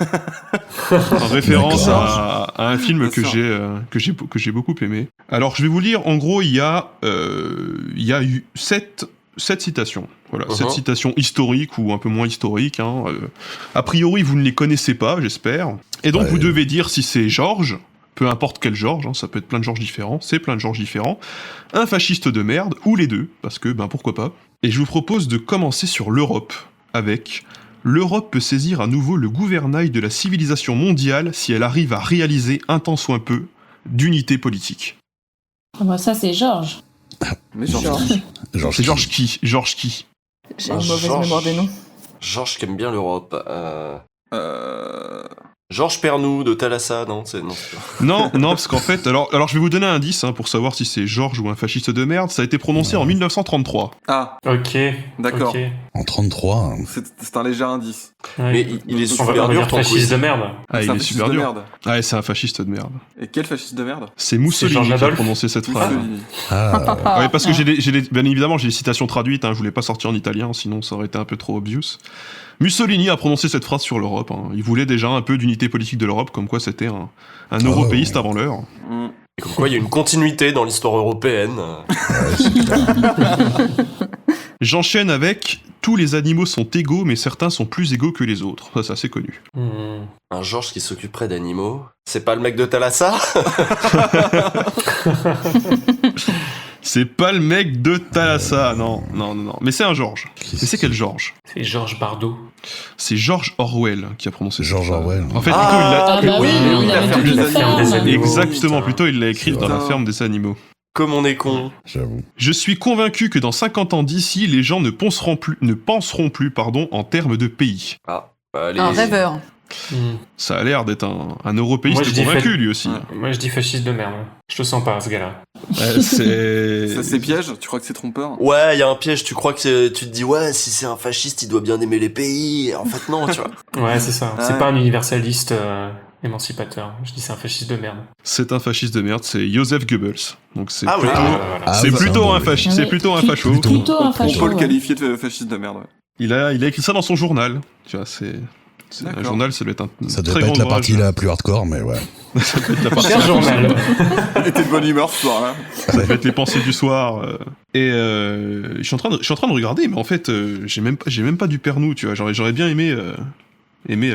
En référence à un film que j'ai beaucoup aimé. Alors, je vais vous lire. En gros, il y a eu 7 citations. Voilà, 7 citations historiques ou un peu moins historiques. Hein. A priori, vous ne les connaissez pas, j'espère. Et donc, vous devez dire si c'est Georges, peu importe quel Georges, hein, ça peut être plein de Georges différents, c'est plein de Georges différents, un fasciste de merde, ou les deux, parce que, pourquoi pas. Et je vous propose de commencer sur l'Europe, avec « L'Europe peut saisir à nouveau le gouvernail de la civilisation mondiale si elle arrive à réaliser un tant soit peu d'unité politique. » Ça, c'est Georges. Mais Georges. C'est Georges qui ? Georges qui ? J'ai une mauvaise mémoire des noms. Georges qui aime bien l'Europe. Georges Pernou de Thalassa, non, c'est pas... Non, parce qu'en fait, alors je vais vous donner un indice pour savoir si c'est Georges ou un fasciste de merde. Ça a été prononcé en 1933. Ah, Ok. d'accord. Ok. En 33. C'est un léger indice. Ouais. Mais il est On va super pas dur dire ton fasciste quiz. de merde. Ah, C'est il un est fasciste super de dur. merde. Ah, c'est un fasciste de merde. Et quel fasciste de merde? C'est Mussolini Georges qui a Adolphe prononcé cette phrase. Mussolini. Ah, Ouais, parce que bien évidemment, j'ai les citations traduites, je voulais pas sortir en italien, sinon ça aurait été un peu trop obvious. Mussolini a prononcé cette phrase sur l'Europe. Il voulait déjà un peu d'unité politique de l'Europe, comme quoi c'était un européiste avant l'heure. Mm. Et comme quoi, il y a une continuité dans l'histoire européenne. J'enchaîne avec « Tous les animaux sont égaux, mais certains sont plus égaux que les autres ». Ça, c'est assez connu. Un Georges qui s'occuperait d'animaux. C'est pas le mec de Thalassa? C'est pas le mec de Thalassa, non. Mais c'est un Georges. Mais c'est quel Georges? C'est Georges Bardot. C'est George Orwell qui a prononcé ça. George Orwell. En fait, plutôt, il l'a... Ah bah oui, il la avait ferme toute des une ferme. animaux. Exactement, Putain. plutôt il l'a écrite dans la Putain. ferme des animaux. Comme on est con. J'avoue. Je suis convaincu que dans 50 ans d'ici, les gens ne penseront plus en termes de pays. Allez. Un rêveur. Ça a l'air d'être un européiste Moi, je dis convaincu, lui aussi. Ouais. Moi, je dis fasciste de merde. Je te sens pas, ce gars-là. C'est... Ça, c'est piège? Tu crois que c'est trompeur? Ouais, il y a un piège. Tu crois que tu te dis, ouais, si c'est un fasciste, il doit bien aimer les pays. En fait, non, tu vois. Ouais, c'est ça. C'est Ouais. pas un universaliste émancipateur. Je dis c'est un fasciste de merde. C'est un fasciste de merde, c'est Joseph Goebbels. Donc c'est Ah oui. plutôt, Voilà. Ah, c'est bah, plutôt bon, un oui. fasciste, c'est Ouais. plutôt un facho. Plutôt un On facho. peut le ouais. qualifier de fasciste de merde, ouais. Il a écrit ça dans son journal. Tu vois, c'est un D'accord. journal, ça doit être un Ça très doit pas grand être la ouvrage. partie la plus hardcore, mais ouais. Ça doit être la partie- Cher journal. Il était de bonne humeur ce soir-là. Ça va être les pensées du soir. Je suis en train de regarder, mais en fait, j'ai même pas du Pernou, tu vois. J'aurais bien aimé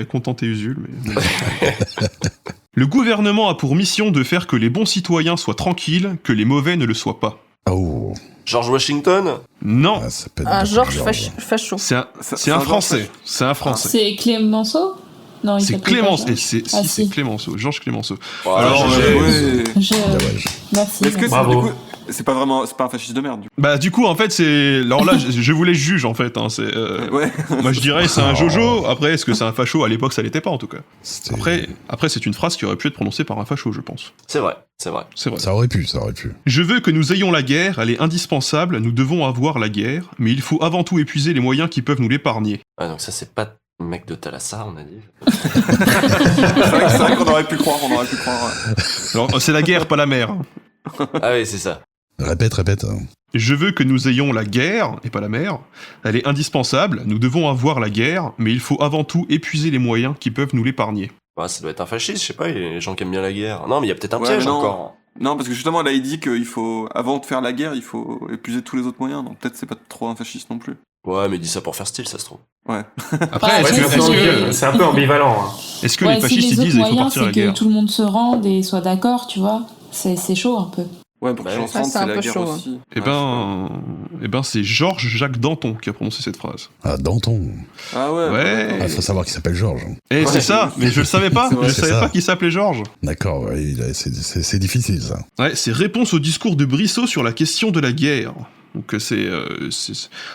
contenter Usul, mais... Le gouvernement a pour mission de faire que les bons citoyens soient tranquilles, que les mauvais ne le soient pas. Oh, George Washington? Non, ah, ça peut être Un beaucoup Georges Georges. facho. c'est C'est un un Français. Georges. C'est un Français. C'est Clémenceau? Non, il C'est s'appelait pas Clémenceau. Georges. C'est Ah, c'est si. Clémenceau, Georges Clémenceau. Alors, ouais. Ah ouais, Merci. Est-ce que c'est, Bravo. du coup, c'est pas un fasciste de merde, du coup? Bah du coup en fait c'est... Alors là je voulais juge en fait. C'est, Ouais. moi je dirais c'est un Jojo. Après est-ce que c'est un facho? À l'époque ça l'était pas en tout cas. C'était- Après c'est une phrase qui aurait pu être prononcée par un facho je pense. c'est vrai, c'est vrai. C'est vrai. Ça aurait pu. Je veux que nous ayons la guerre, elle est indispensable, nous devons avoir la guerre, mais il faut avant tout épuiser les moyens qui peuvent nous l'épargner. Ah, donc ça, c'est pas le mec de Thalassa, on a dit. C'est vrai qu'on aurait pu croire, ouais. Alors c'est la guerre, pas la mer. Ah oui, c'est ça. Répète. Je veux que nous ayons la guerre, et pas la mer, elle est indispensable, nous devons avoir la guerre, mais il faut avant tout épuiser les moyens qui peuvent nous l'épargner. Ouais, ça doit être un fasciste, je sais pas, il y a les gens qui aiment bien la guerre. Non, mais il y a peut-être un Ouais, piège mais non. encore. Non, parce que justement, là, il dit qu'il faut, avant de faire la guerre, il faut épuiser tous les autres moyens. Donc peut-être c'est pas trop un fasciste non plus. Ouais, mais il dit ça pour faire style, ça se trouve. Ouais. Après, Ouais, est-ce Ouais, que, c'est est-ce un peu- que- c'est un peu ambivalent. Hein. est-ce que Ouais, les si fascistes ils les disent autres il faut moyens, partir à c'est la que guerre? tout le monde se rende et soit d'accord, tu vois. C'est chaud un peu. Ouais, pour que Bah, les gens se ça, rendent, c'est c'est un la peu guerre chaud, aussi. Eh ben, c'est Georges-Jacques Danton qui a prononcé cette phrase. Ah, Danton. Ah ouais. Ouais. Ah, faut savoir qu'il s'appelle Georges. Eh, c'est ça, mais je le savais pas. C'est vrai, Je c'est savais ça. pas qu'il s'appelait Georges. D'accord, ouais, c'est difficile ça. Ouais, c'est réponse au discours de Brissot sur la question de la guerre. Donc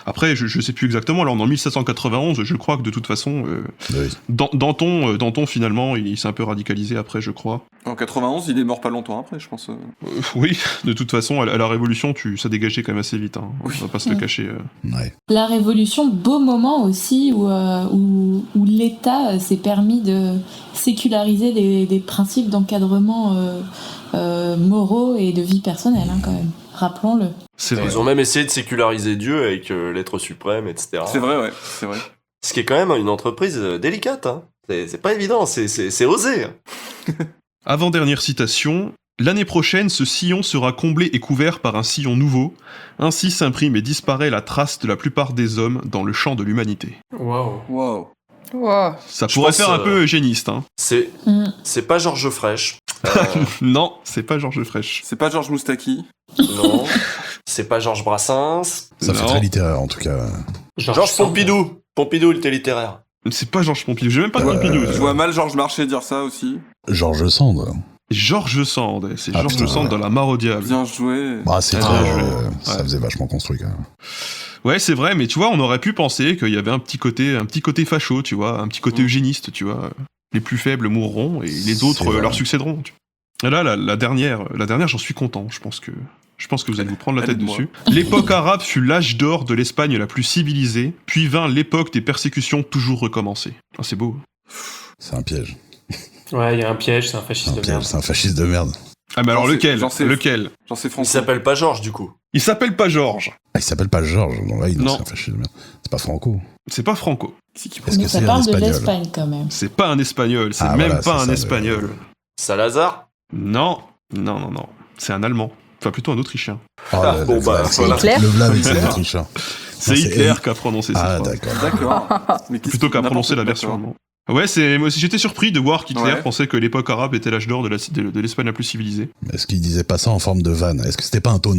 après je sais plus exactement. Alors en 1791, je crois que de toute façon Oui. Danton finalement il s'est un peu radicalisé après, je crois. En 91, il est mort pas longtemps après, je pense. Oui, de toute façon à la Révolution ça dégageait quand même assez vite. Hein. Oui. On va pas se le cacher. Ouais. La Révolution, beau moment aussi où l'État s'est permis de séculariser des principes d'encadrement moraux et de vie personnelle, hein, quand même. Rappelons-le. C'est vrai. Ils ont même essayé de séculariser Dieu avec l'être suprême, etc. C'est vrai, ouais, c'est vrai. Ce qui est quand même une entreprise délicate, hein. C'est pas évident, c'est osé. Avant-dernière citation. L'année prochaine, ce sillon sera comblé et couvert par un sillon nouveau. Ainsi s'imprime et disparaît la trace de la plupart des hommes dans le champ de l'humanité. Waouh. Wow. Wow. Ça Je pourrait pense, faire un peu eugéniste. Hein. C'est pas Georges Frêche. Non, c'est pas Georges Frêche. C'est pas Georges Moustaki. Non. C'est pas Georges Brassens. Ça fait Non. très littéraire en tout cas. Georges Sand. Pompidou. Pompidou, il était littéraire. C'est pas Georges Pompidou. J'ai même pas de Pompidou. Je vois mal Georges Marchais dire ça aussi. Georges Sand. Georges Sand. C'est Ah, Georges putain, Sand ouais. dans La Mare au diable. Bien joué. Bah, c'est Ah, très, bien joué. ça Ouais. faisait vachement construit quand même. Ouais, c'est vrai, mais tu vois, on aurait pu penser qu'il y avait un petit côté facho, tu vois, un petit côté eugéniste, tu vois. Les plus faibles mourront et les autres C'est vrai. leur succéderont. Et là, la dernière, j'en suis content. Je pense que vous allez vous prendre la tête Aide-moi. dessus. L'époque arabe fut l'âge d'or de l'Espagne la plus civilisée, puis vint l'époque des persécutions toujours recommencées. Ah, c'est beau. C'est un piège. Ouais, il y a un piège, c'est un C'est fasciste un de piège, merde. c'est un fasciste de merde. Ah, mais alors J'en sais- lequel j'en sais- Lequel J'en sais Il français. s'appelle pas Georges, du coup. Il s'appelle pas Georges. Ah, il s'appelle pas Georges, donc là, Non. c'est un fasciste de merde. C'est pas Franco. C'est pas Franco. C'est qui Est-ce Mais que ça c'est un parle de espagnol? l'Espagne quand même. C'est pas un espagnol. C'est Ah, même voilà, pas c'est un ça, espagnol. Salazar. Non. C'est un allemand. Enfin, plutôt un autrichien. Oh, Ah, bon, bah, c'est voilà. Hitler. Le blanc avec ses autrichiens. C'est c'est Hitler Hitler. qui a prononcé cette Ah, phrase. d'accord. D'accord. Mais qu'est-ce Plutôt que- qu'à n'importe prononcer la quoi, version toi. allemande. Ouais, moi aussi j'étais surpris de voir qu'Hitler Ouais. pensait que l'époque arabe était l'âge d'or de l'Espagne la plus civilisée. Est-ce qu'il disait pas ça en forme de vanne? Est-ce que c'était pas un taunt?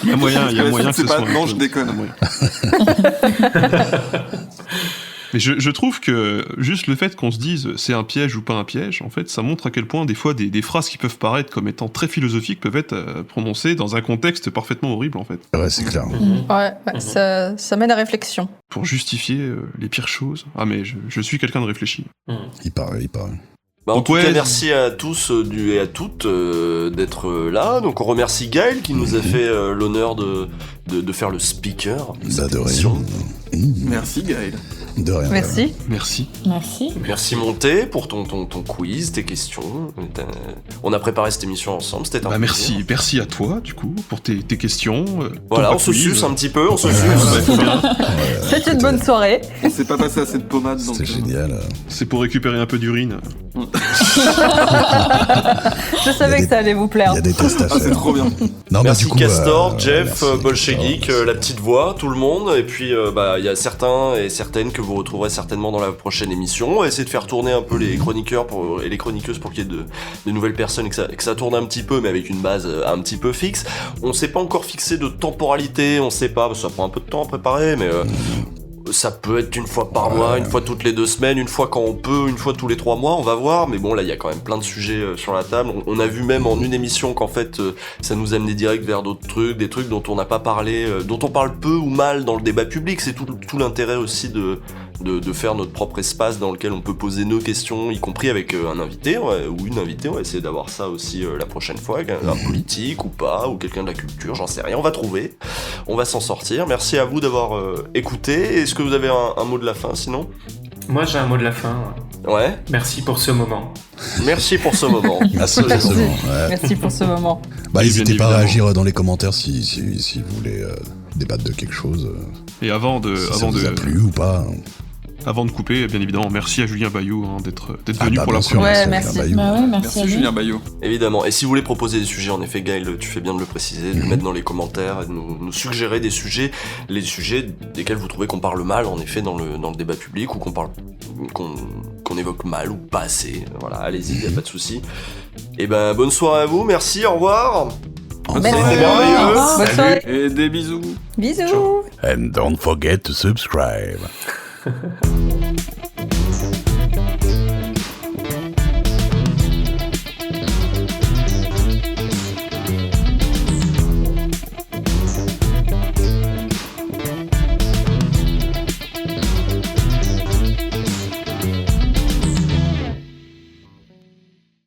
Il y a moyen, Ouais, que c'est ce pas- soit. non, je déconne. Mais je trouve que juste le fait qu'on se dise c'est un piège ou pas un piège, en fait, ça montre à quel point des fois des phrases qui peuvent paraître comme étant très philosophiques peuvent être prononcées dans un contexte parfaitement horrible, en fait, Ouais, c'est clair. Ouais, ça mène à réflexion. pour justifier les pires choses. Ah, mais je suis quelqu'un de réfléchi. Il paraît. Bah, en Donc, tout ouais, cas, merci à tous et à toutes d'être là. Donc, on remercie Gaël qui nous a fait l'honneur de faire le speaker de Bah, cette de émission. rien. Merci Gaël. De rien. Merci. Merci. Merci. Merci Monté pour ton quiz, tes questions. On a préparé cette émission ensemble, c'était un Bah, plaisir. merci à toi, du coup, pour tes questions. Voilà, ton on se quiz. suce un petit peu, on se Ouais, suce. bah, faut bien. C'est une bonne soirée. On s'est pas passé assez de pommade. donc, C'était génial. C'est pour récupérer un peu d'urine. Je savais des- que ça allait vous Il plaire. y a des tests à Ah, c'est faire. trop bien. Non, mais Merci du coup, Castor, Jeff, merci, Bolchegeek, Castor, la petite voix, tout le monde. Et puis, bah, il y a certains et certaines que vous retrouverez certainement dans la prochaine émission. On va essayer de faire tourner un peu les chroniqueurs et les chroniqueuses pour qu'il y ait de nouvelles personnes et que ça tourne un petit peu, mais avec une base un petit peu fixe. On s'est pas encore fixé de temporalité, on sait pas, parce que ça prend un peu de temps à préparer, mais ça peut être une fois par mois, une fois toutes les 2 semaines, une fois quand on peut, une fois tous les 3 mois, on va voir. Mais bon, là, il y a quand même plein de sujets sur la table. On a vu même en une émission qu'en fait, ça nous amenait direct vers d'autres trucs, des trucs dont on n'a pas parlé, dont on parle peu ou mal dans le débat public. C'est tout l'intérêt aussi de faire notre propre espace dans lequel on peut poser nos questions, y compris avec un invité ou une invitée. On va essayer d'avoir ça aussi la prochaine fois, un politique ou pas, ou quelqu'un de la culture, j'en sais rien. On va trouver, on va s'en sortir. Merci à vous d'avoir écouté. Est-ce que vous avez un mot de la fin sinon? Moi, j'ai un mot de la fin. Ouais, Merci pour ce moment. merci pour ce moment. Merci, Absolument. c'est bon, ouais. Merci pour ce moment. Bah, Oui, n'hésitez bien pas à évidemment. réagir dans les commentaires si vous voulez débattre de quelque chose. Et avant de, Si ça avant vous a de, plu ou pas. avant de couper, bien évidemment, merci à Julien Bayou d'être Ah, venu bah, pour la bien sûr, première. Ouais, merci. merci. Bah ouais, merci à Merci vous. Julien Bayot. Évidemment. Et si vous voulez proposer des sujets, en effet, Gaël, tu fais bien de le préciser, de le mettre dans les commentaires et de nous suggérer des sujets, les sujets desquels vous trouvez qu'on parle mal, en effet, dans le débat public ou qu'on évoque mal ou pas assez. Voilà, allez-y, y a pas de souci. Et ben, bonne soirée à vous, merci, au revoir. Merci. C'était merveilleux. Bonne soirée. Et des bisous. Bisous. And don't forget to subscribe.